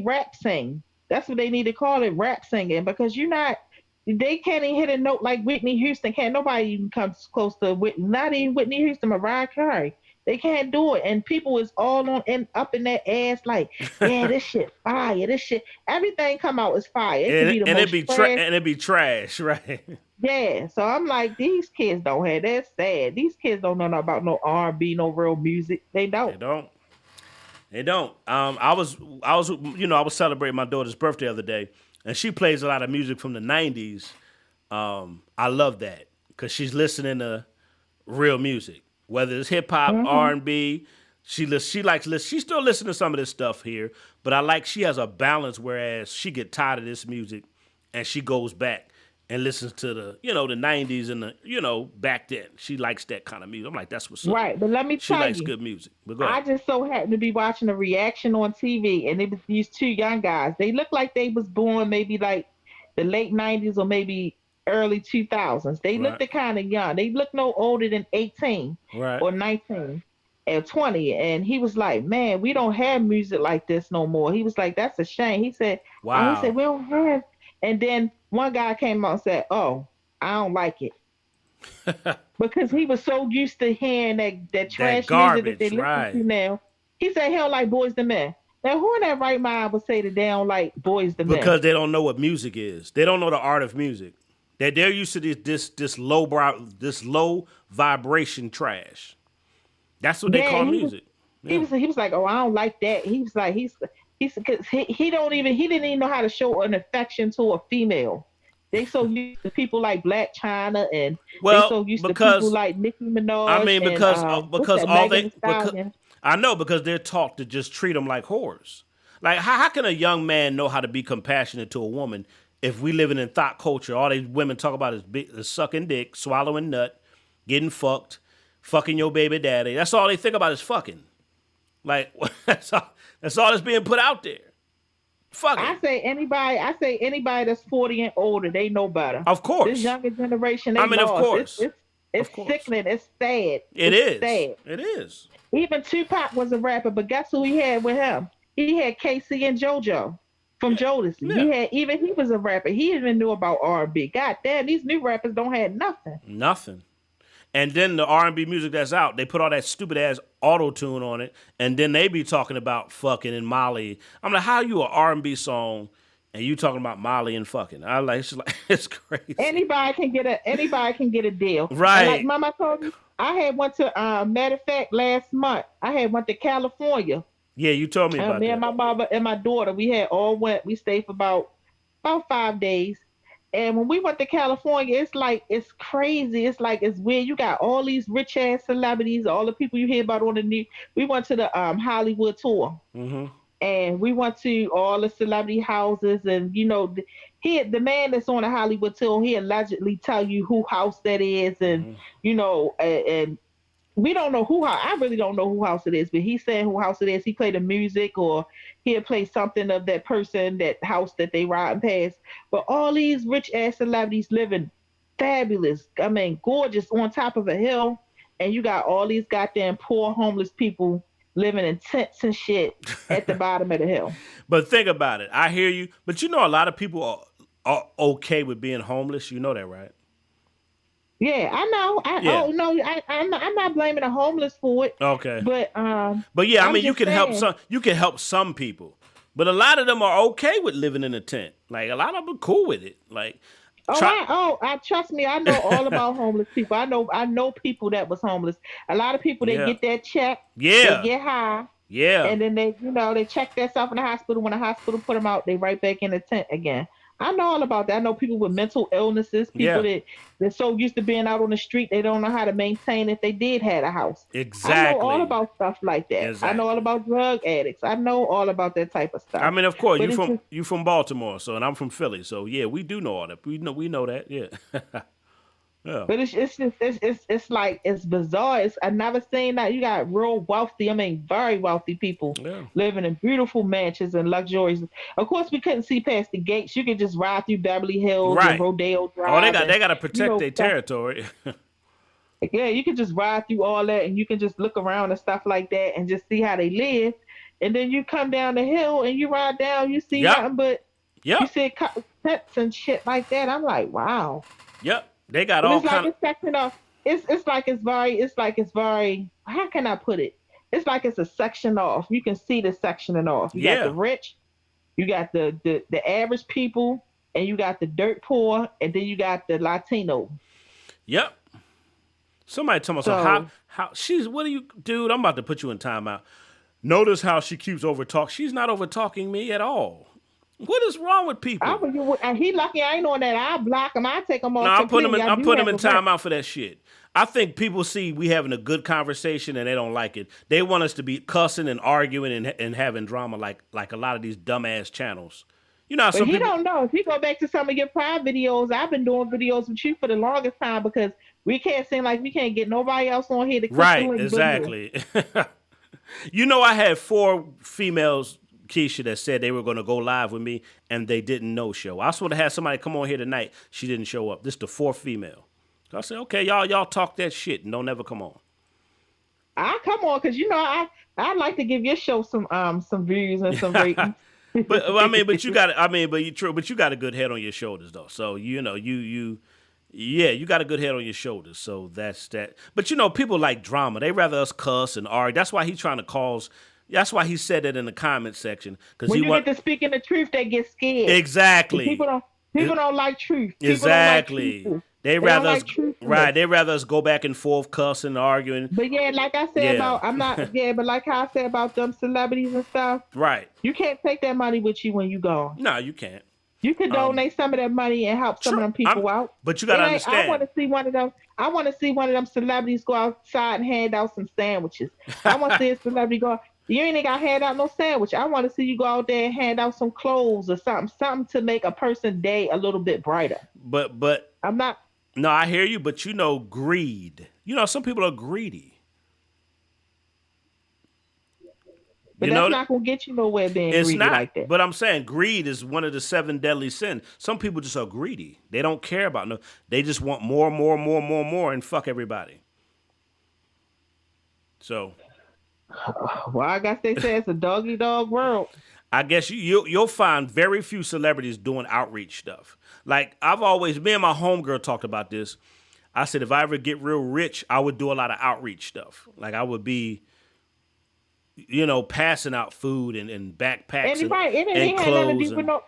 rap sing. That's what they need to call it, rap singing, because they can't even hit a note like Whitney Houston. Can't nobody even come close to Whitney. Not even Whitney Houston, Mariah Carey. They can't do it. And people is all on and up in that ass like, yeah, this shit fire. This shit, everything come out is fire. It could be the most trash. And it be trash, right? Yeah. So I'm like, these kids don't have. That's sad. These kids don't know nothing about no R&B, no real music. They don't. They don't. I was celebrating my daughter's birthday the other day, and she plays a lot of music from the '90s. I love that because she's listening to real music, whether it's hip hop, R&B. She likes listen. She still listens to some of this stuff here, but I like she has a balance. Whereas she get tired of this music, and she goes back and listens to the the '90s and the back then. She likes that kind of music. I'm like, that's what's up. Right, but let me She tell likes you, good music. But go I ahead. just so happened to be watching a reaction on TV, and it was these two young guys. They look like they was born maybe like the late '90s or maybe early 2000s. They Right. looked kind of young. They look no older than 18 Right. or 19 or 20. And he was like, "Man, we don't have music like this no more." He was like, "That's a shame." He said, Wow. He said, "We don't have." And then one guy came out and said, "Oh, I don't like it." Because he was so used to hearing that trash garbage, music that they listen right. to now. He said he don't like Boys to Men. Now, who in that right mind would say that they don't like Boys to Men? Because they don't know what music is. They don't know the art of music. They're used to this low vibration trash. That's what they call music. He was like, "Oh, I don't like that." He was like, cause he didn't even know how to show an affection to a female. They so used to people like Black China and they so used to people like Nicki Minaj. I mean, because all they because, I know because they're taught to just treat them like whores. Like how can a young man know how to be compassionate to a woman if we living in thought culture? All these women talk about is sucking dick, swallowing nut, getting fucked, fucking your baby daddy. That's all they think about is fucking. Like that's all that's being put out there. Fuck it. I say anybody that's 40 and older, they know better. Of course. This younger generation, they I mean, of lost. course. It's Of course. sickening. It's sad. It's sad. It is. Even Tupac was a rapper, but guess who he had with him? He had Casey and JoJo from Jodeci. Yeah. He was a rapper. He even knew about R&B. God damn, these new rappers don't have nothing. Nothing. And then the R&B music that's out, they put all that stupid ass auto tune on it, and then they be talking about fucking and Molly. I'm like, how you an R&B song and you talking about Molly and fucking? I like it's crazy. Anybody can get a deal. Right. And like Mama told me, I had went to matter of fact last month. I had went to California. Yeah, you told me about Me that. and my mama and my daughter, we stayed for about 5 days. And when we went to California, it's crazy. It's like it's weird. You got all these rich ass celebrities, all the people you hear about on the news. We went to the Hollywood tour, and we went to all the celebrity houses. And the man that's on the Hollywood tour, he allegedly tell you who house that is, and and we don't know I really don't know who house it is, but he's saying who house it is. He play the music or he'll play something of that person, that house that they riding past. But all these rich ass celebrities living fabulous. I mean, gorgeous on top of a hill. And you got all these goddamn poor homeless people living in tents and shit at the bottom of the hill. But think about it. I hear you. But a lot of people are okay with being homeless. You know that, right? Yeah, I know. Yeah. Oh no, I'm not blaming the homeless for it. Okay. But But yeah, I I'm mean, you just can help saying. some. You can help some people, but a lot of them are okay with living in a tent. Like a lot of them are cool with it. Like try. I trust me. I know all about homeless people. I know people that was homeless. A lot of people they Yeah. get that check, they Yeah. get high, Yeah. and then they check themselves in the hospital. When the hospital put them out, they right back in the tent again. I know all about that. I know people with mental illnesses, people Yeah. that so used to being out on the street they don't know how to maintain if they did had a house. I know all Exactly. about stuff like that. I know all Exactly. about drug addicts. I know all about that type of I stuff. mean, of course, But it's just you from Baltimore, so and I'm from Philly, so yeah, we do know all that. We know that. Yeah. Yeah. But it's just it's like it's bizarre. I never seen that. You got real wealthy, I mean very wealthy people Yeah. living in beautiful mansions and luxuries. Of course, we couldn't see past the gates. You could just ride through Beverly Hills and Right. Rodeo Oh, Drive and they got to protect their stuff. territory. Yeah, you could just ride through all that and you can just look around and stuff like that and just see how they live. And then you come down the hill and you ride down, you see Yep. nothing but you Yep. see pets and shit like that. I'm like, wow. Yep. They got But all it's like kind of. it's section of it's very how can I put it? It's like it's a section off. You can see the sectioning off. You got the Yeah. rich, you got the average people, and you got the dirt poor, and then you got the Latino. Yep. Somebody tell me so So how she's what are you dude? I'm about to put you in timeout. Notice how she keeps over talk. She's not over talking me at all. What is wrong with I people? would and he lucky I ain't on that. I block him. I take him No, off completely. I I'm do putting have them a in right. timeout for that shit. I think people see we having a good conversation and they don't like it. They want us to be cussing and arguing and having drama like a lot of these dumbass channels. You know how But some he people don't know. If you go back to some of your prior videos, I've been doing videos with you for the longest time because we can't seem like we can't get nobody else on here to click the right, link but you. exactly. You know, I had 4 females, Keisha, that said they were going to go live with me, and they didn't no show. I sort of had somebody come on here tonight. She didn't show up. This is the 4th female. So I said, okay, y'all talk that shit and don't ever come on. I come on because I like to give your show some views and some ratings. But I mean, but you got, I mean, but you true, but you got a good head on your shoulders though. So you know, yeah, you got a good head on your shoulders. So that's that. But you know, people like drama. They rather us cuss and argue. That's why he's trying to cause. That's why he said it in the comment section because When he you want get to speaking the truth, they get scared. exactly. People don't like truth. People don't like Exactly. truth. They They don't rather us like truthfulness. right. They rather us go back and forth, cussing, arguing. But yeah, like I said Yeah. about I'm not yeah, but like how I said about them celebrities and stuff, Right. you can't take that money with you when you gone. No, you can't. You can donate some of that money and help some of True. them people out. But you got to I understand. want to see one of them. I want to see one of them celebrities go outside and hand out some sandwiches. I want to see a celebrity go. You ain't got to hand out no sandwich. I want to see you go out there and hand out some clothes or something to make a person's day a little bit brighter. But I'm not. no, I hear you. But you know, greed. You know, some people are greedy. But You that's know, not gonna get you nowhere being it's greedy not. like that. But I'm saying greed is one of the 7 deadly sins. Some people just are greedy. They don't care about no. They just want more, and fuck everybody. So Well, I guess they say it's a doggy dog world. I guess you'll find very few celebrities doing outreach stuff. Like me and my homegirl talked about this. I said if I ever get real rich, I would do a lot of outreach stuff. Like I would be, passing out food and backpacks And right, it and ain't had nothing to clothes do with no.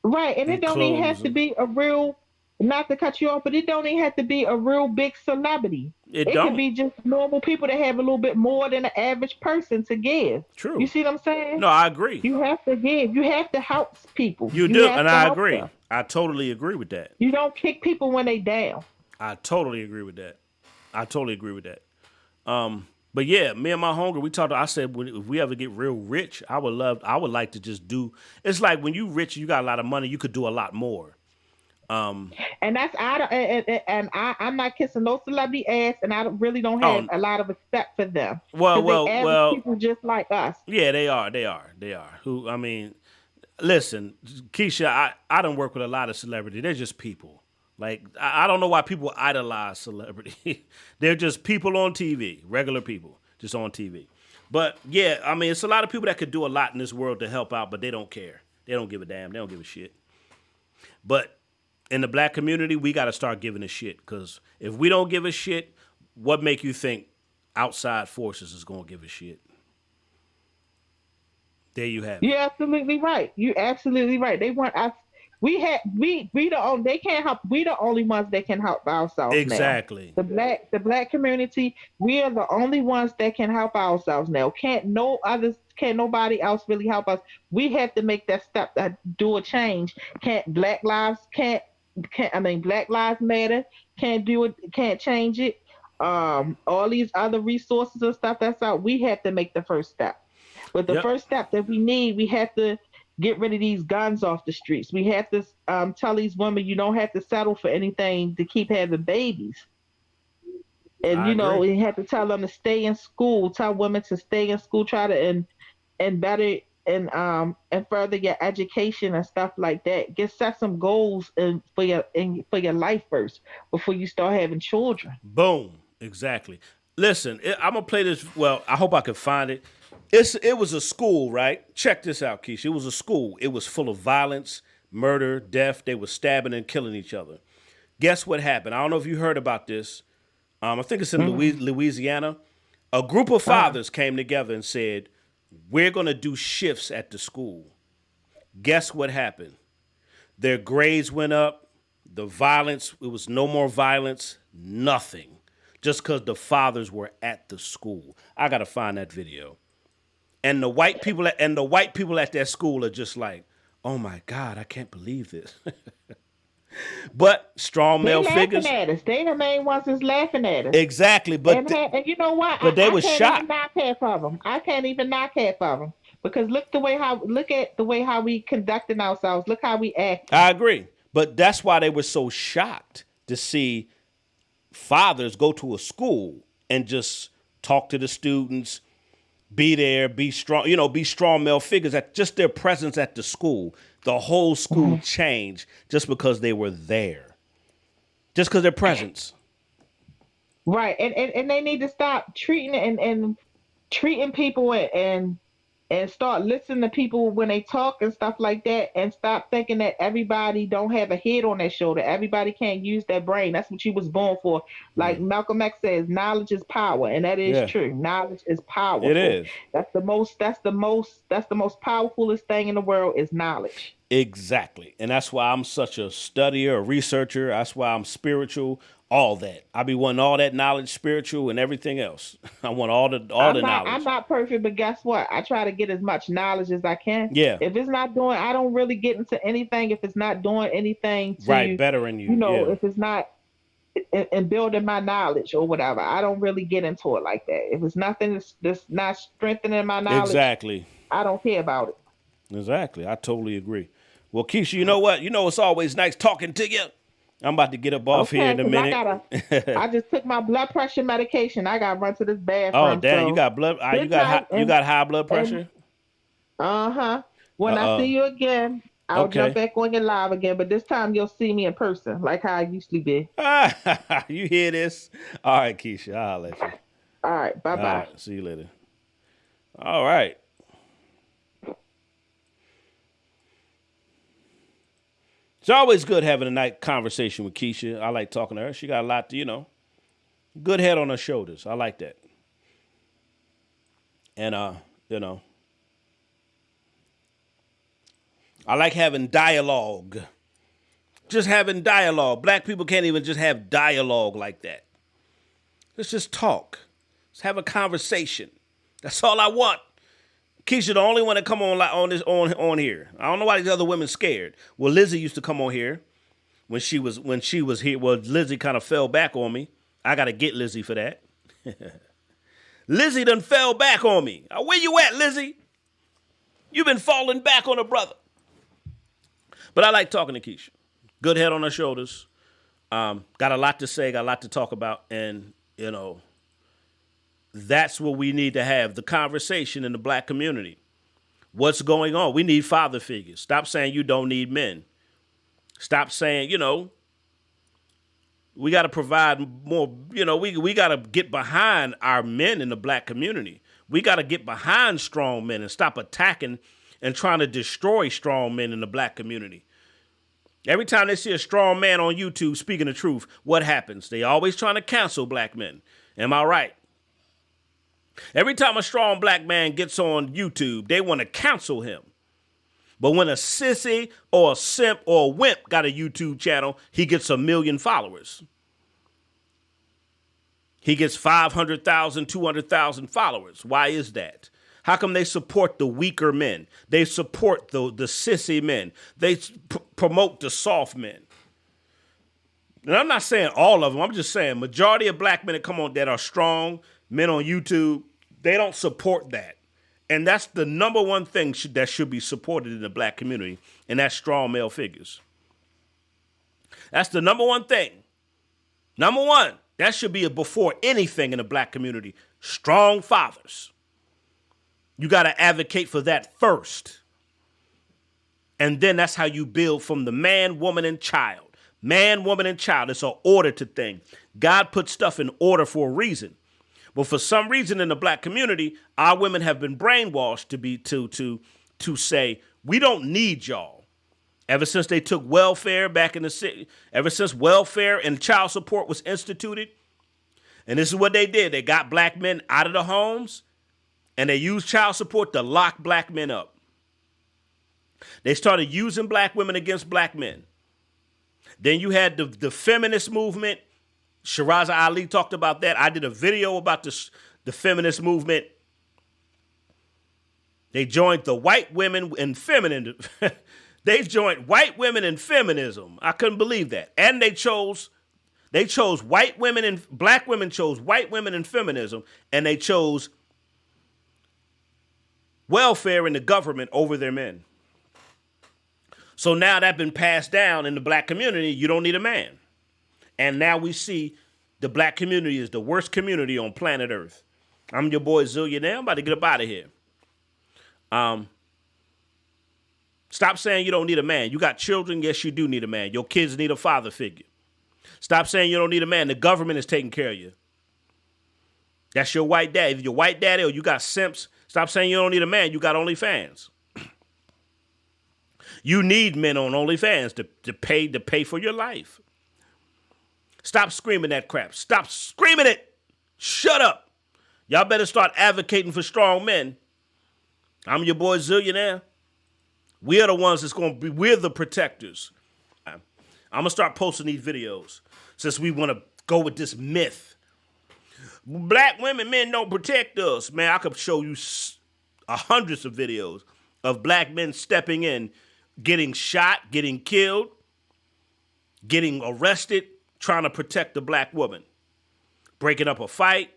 Right, and it don't even have to be a real. Not to cut you off, but it don't even have to be a real big celebrity. It It don't. could be just normal people that have a little bit more than the average person to give. True. You see what I'm saying? No, I agree. You have to give. You have to help people. You do, have and to I help agree. them. I totally agree with that. You don't kick people when they down. I totally agree with that. But yeah, me and my homegirl, we talked. I said, if we ever get real rich, I would like to just do. It's like when you rich, you got a lot of money, you could do a lot more. And that's I'm not kissing no celebrity ass, and I really don't have a lot of respect for them. 'Cause they average people just like us. Yeah, they are. Who I mean, listen, Keisha, I don't work with a lot of celebrities. They're just people. Like I don't know why people idolize celebrity. They're just people on TV, regular people, just on TV. But yeah, I mean, it's a lot of people that could do a lot in this world to help out, but they don't care. They don't give a damn. They don't give a shit. But in the black community, we got to start giving a shit. Because if we don't give a shit, what make you think outside forces is going to give a shit? There you have it. You're absolutely right. You're absolutely right. They want us. We the only they can't help. We the only ones that can help ourselves Exactly. now. The black community. We are the only ones that can help ourselves now. Can't nobody else really help us. We have to make that step to do a change. Black lives matter. Can't do it. Can't change it. All these other resources and stuff that's out. We have to make the first step. But the first step that we have to get rid of these guns off the streets. We have to tell these women you don't have to settle for anything to keep having babies. And we have to tell them to stay in school. Tell women to stay in school. Try to and better and further your education and stuff like that. Set some goals for your life first before you start having children. Boom. Exactly. Listen, I'm gonna play this. Well, I hope I can find it. It was a school, right? Check this out, Keisha. It was a school. It was full of violence, murder, death. They were stabbing and killing each other. Guess what happened? I don't know if you heard about this. I think it's in Louisiana. A group of fathers came together and said, we're going to do shifts at the school. Guess what happened? Their grades went up. The violence, it was no more violence, nothing. Just because the fathers were at the school. I got to find that video. And the white people at that school are just like, oh my God, I can't believe this. But strong male figures. At us. They the main ones that's laughing at us. Exactly. But and you know what? But they were shocked. I can't even knock half of them. Because look at the way how we conducting ourselves. Look how we act. I agree. But that's why they were so shocked to see fathers go to a school and just talk to the students, be there, be strong, be strong male figures. At just their presence at the school, the whole school changed just because they were there, just because their presence. Right, and they need to stop treating and treating people and start listening to people when they talk and stuff like that, and stop thinking that everybody don't have a head on their shoulder. Everybody can't use their brain. That's what you was born for. Like Malcolm X says, knowledge is power, and that is true. Knowledge is powerful. It is. That's the most powerfulest thing in the world is knowledge. Exactly. And that's why I'm such a studier, a researcher. That's why I'm spiritual, all that. I be wanting all that knowledge, spiritual and everything else. I want all the knowledge. I'm not perfect, but guess what? I try to get as much knowledge as I can. Yeah. If it's not doing, I don't really get into anything if it's not doing anything to bettering you. If it's not in building my knowledge or whatever, I don't really get into it like that. If it's nothing that's not strengthening my knowledge, exactly, I don't care about it. Exactly. I totally agree. Well, Keisha, you know what? It's always nice talking to you. I'm about to get up off here in a minute. I just took my blood pressure medication. I got to run to this bathroom. Oh, damn. So you got you got high blood pressure? When I see you again, I'll jump back on your live again. But this time you'll see me in person, like how I usually be. You hear this? All right, Keisha. I'll let you. All right. Bye-bye. All right, see you later. All right. It's always good having a nice conversation with Keisha. I like talking to her. She got a lot to, good head on her shoulders. I like that. And, I like having dialogue. Just having dialogue. Black people can't even just have dialogue like that. Let's just talk. Let's have a conversation. That's all I want. Keisha, the only one that come on here. I don't know why these other women scared. Well, Lizzie used to come on here when she was here. Well, Lizzie kind of fell back on me. I got to get Lizzie for that. Lizzie done fell back on me. Where you at, Lizzie? You've been falling back on a brother. But I like talking to Keisha. Good head on her shoulders. Got a lot to say, got a lot to talk about, and that's what we need to have, the conversation in the black community. What's going on? We need father figures. Stop saying you don't need men. Stop saying, we got to provide more, we got to get behind our men in the black community. We got to get behind strong men and stop attacking and trying to destroy strong men in the black community. Every time they see a strong man on YouTube speaking the truth, what happens? They always trying to cancel black men. Am I right? Every time a strong black man gets on YouTube, they want to cancel him. But when a sissy or a simp or a wimp got a YouTube channel, he gets 1 million followers. He gets 500,000, 200,000 followers. Why is that? How come they support the weaker men? They support the sissy men. They promote the soft men. And I'm not saying all of them. I'm just saying majority of black men that come on that are strong men on YouTube, they don't support that. And that's the number one thing that should be supported in the black community, and that's strong male figures. That's the number one thing. Number one, that should be before anything in the black community. Strong fathers. You got to advocate for that first. And then that's how you build from the man, woman, and child. Man, woman, and child. It's an order to thing. God put stuff in order for a reason. But for some reason in the black community, our women have been brainwashed to say, we don't need y'all. Ever since they took welfare back in the city, ever since welfare and child support was instituted, and this is what they did. They got black men out of the homes, and they used child support to lock black men up. They started using black women against black men. Then you had the feminist movement. Shiraza Ali talked about that. I did a video about the feminist movement. They joined the white women in feminine. They joined white women in feminism. I couldn't believe that. And they chose white women, and black women chose white women in feminism, and they chose welfare in the government over their men. So now that's been passed down in the black community. You don't need a man. And now we see the black community is the worst community on planet Earth. I'm your boy Zillionaire. I'm about to get up out of here. Stop saying you don't need a man. You got children. Yes, you do need a man. Your kids need a father figure. Stop saying you don't need a man. The government is taking care of you. That's your white dad. If you're white daddy or you got simps, stop saying you don't need a man. You got OnlyFans. You need men on OnlyFans to pay for your life. Stop screaming that crap. Stop screaming it. Shut up. Y'all better start advocating for strong men. I'm your boy Zillionaire. We are the ones that's going to be, we're the protectors. I'm going to start posting these videos since we want to go with this myth. Black women, men don't protect us. Man, I could show you hundreds of videos of black men stepping in, getting shot, getting killed, getting arrested, trying to protect the black woman, breaking up a fight.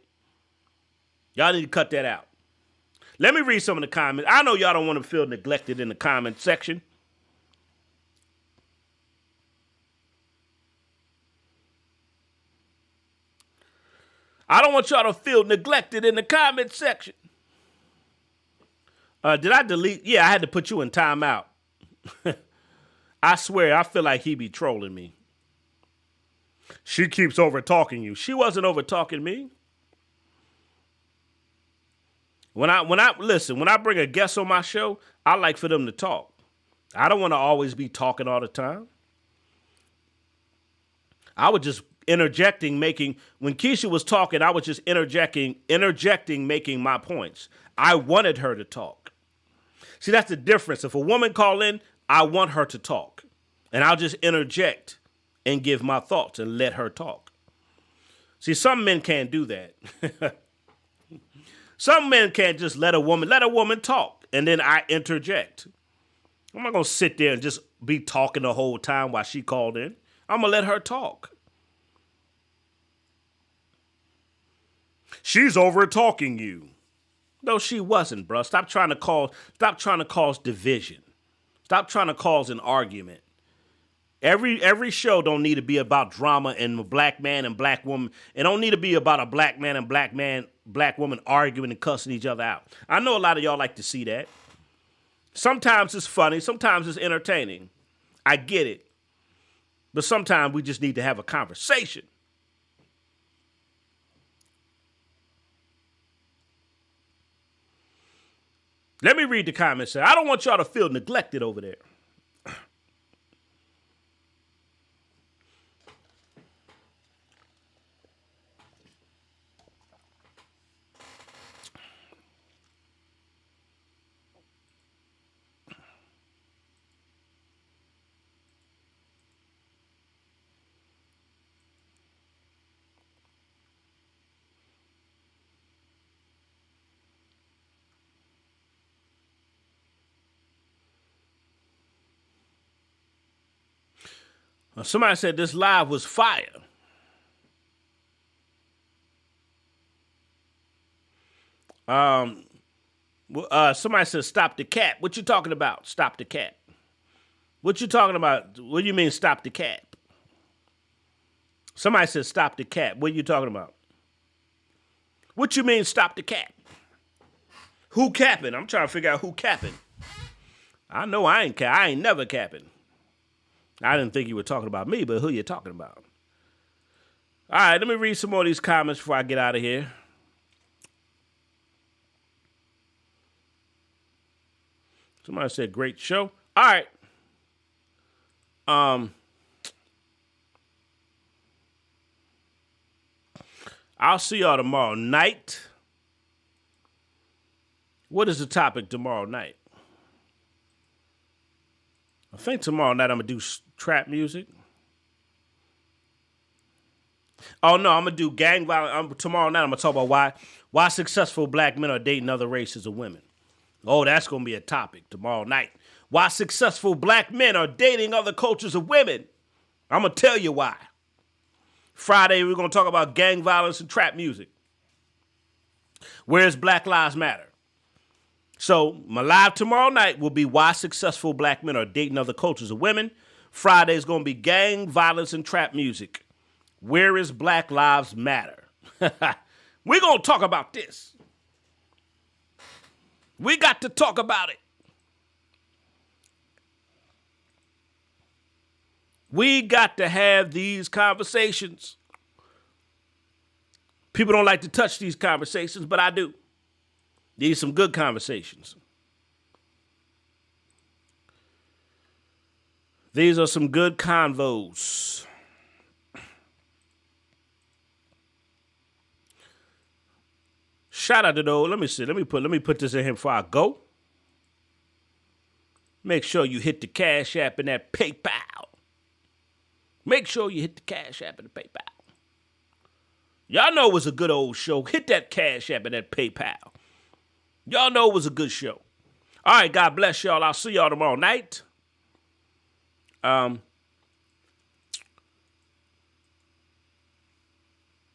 Y'all need to cut that out. Let me read some of the comments. I know y'all don't want to feel neglected in the comment section. I don't want y'all to feel neglected in the comment section. Did I delete? Yeah, I had to put you in timeout. I swear, I feel like he be trolling me. She keeps over talking you. She wasn't over talking me. When I bring a guest on my show, I like for them to talk. I don't want to always be talking all the time. I was just interjecting, when Keisha was talking, I was just interjecting, making my points. I wanted her to talk. See, that's the difference. If a woman call in, I want her to talk. And I'll just interject and give my thoughts and let her talk. See, some men can't do that. Some men can't just let a woman talk, and then I interject. I'm not going to sit there and just be talking the whole time while she called in. I'm going to let her talk. She's over talking you. No, she wasn't, bro. Stop trying to cause division. Stop trying to cause an argument. Every show don't need to be about drama and a black man and black woman. It don't need to be about a black man and black woman arguing and cussing each other out. I know a lot of y'all like to see that. Sometimes it's funny. Sometimes it's entertaining. I get it. But sometimes we just need to have a conversation. Let me read the comments. I don't want y'all to feel neglected over there. Somebody said this live was fire. Somebody said stop the cap. What you talking about? Stop the cap. What you talking about? What do you mean stop the cap? Somebody said stop the cap. What are you talking about? What you mean stop the cap? Who capping? I'm trying to figure out who capping. I know I ain't never capping. I didn't think you were talking about me, but who you talking about? All right, let me read some more of these comments before I get out of here. Somebody said great show. All right. I'll see y'all tomorrow night. What is the topic tomorrow night? I think tomorrow night I'm going to do trap music. Oh, no, I'm going to do gang violence. Tomorrow night I'm going to talk about why successful black men are dating other races of women. Oh, that's going to be a topic tomorrow night. Why successful black men are dating other cultures of women. I'm going to tell you why. Friday, we're going to talk about gang violence and trap music. Where's Black Lives Matter? So my live tomorrow night will be why successful black men are dating other cultures of women. Friday is going to be gang violence and trap music. Where is Black Lives Matter? We're going to talk about this. We got to talk about it. We got to have these conversations. People don't like to touch these conversations, but I do. These are some good conversations. These are some good convos. Shout out to those. Let me see. Let me put this in here before I go. Make sure you hit the Cash App and that PayPal. Make sure you hit the Cash App and the PayPal. Y'all know it was a good old show. Hit that Cash App and that PayPal. Y'all know it was a good show. All right, God bless y'all. I'll see y'all tomorrow night.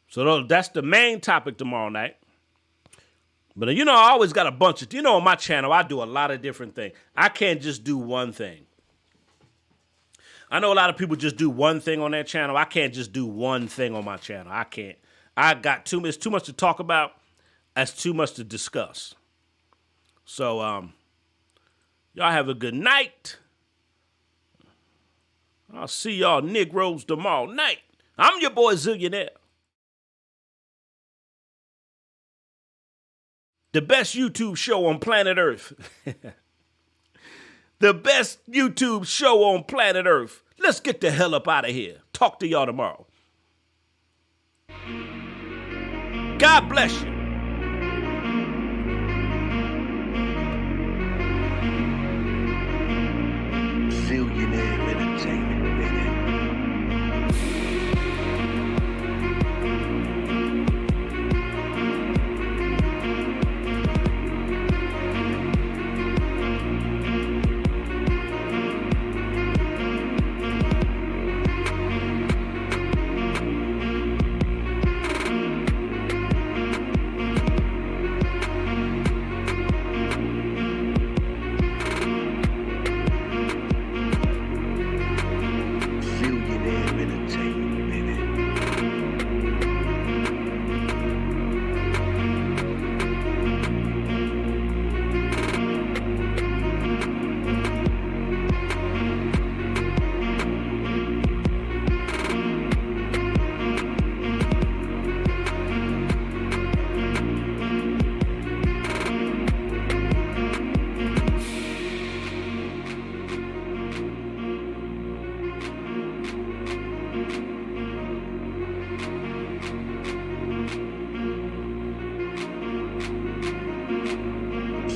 So that's the main topic tomorrow night. But you know, I always got a bunch of, on my channel, I do a lot of different things. I can't just do one thing. I know a lot of people just do one thing on their channel. I can't just do one thing on my channel. I can't. It's too much to talk about. That's too much to discuss. So, y'all have a good night. I'll see y'all Negroes tomorrow night. I'm your boy Zillionaire. The best YouTube show on planet Earth. The best YouTube show on planet Earth. Let's get the hell up out of here. Talk to y'all tomorrow. God bless you. Zillionaire Entertainment, baby.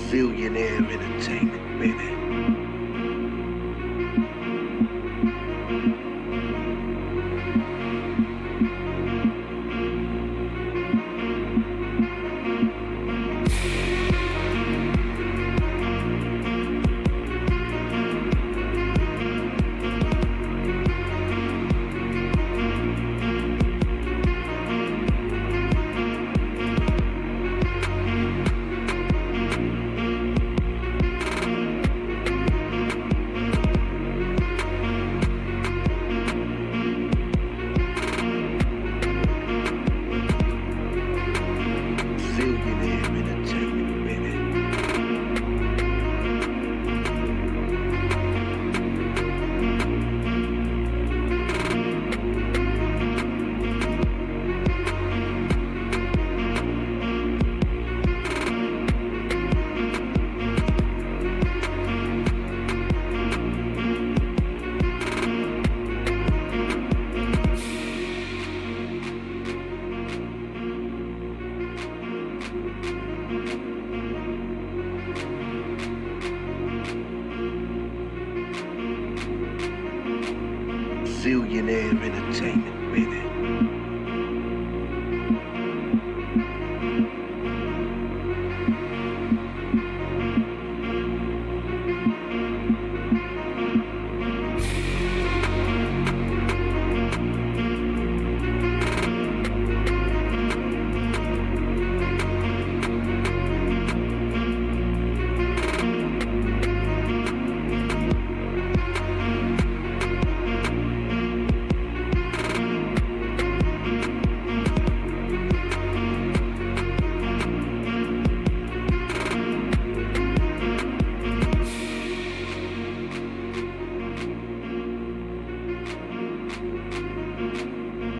Zillionaire Entertainment, baby. Billionaire entertainment, baby.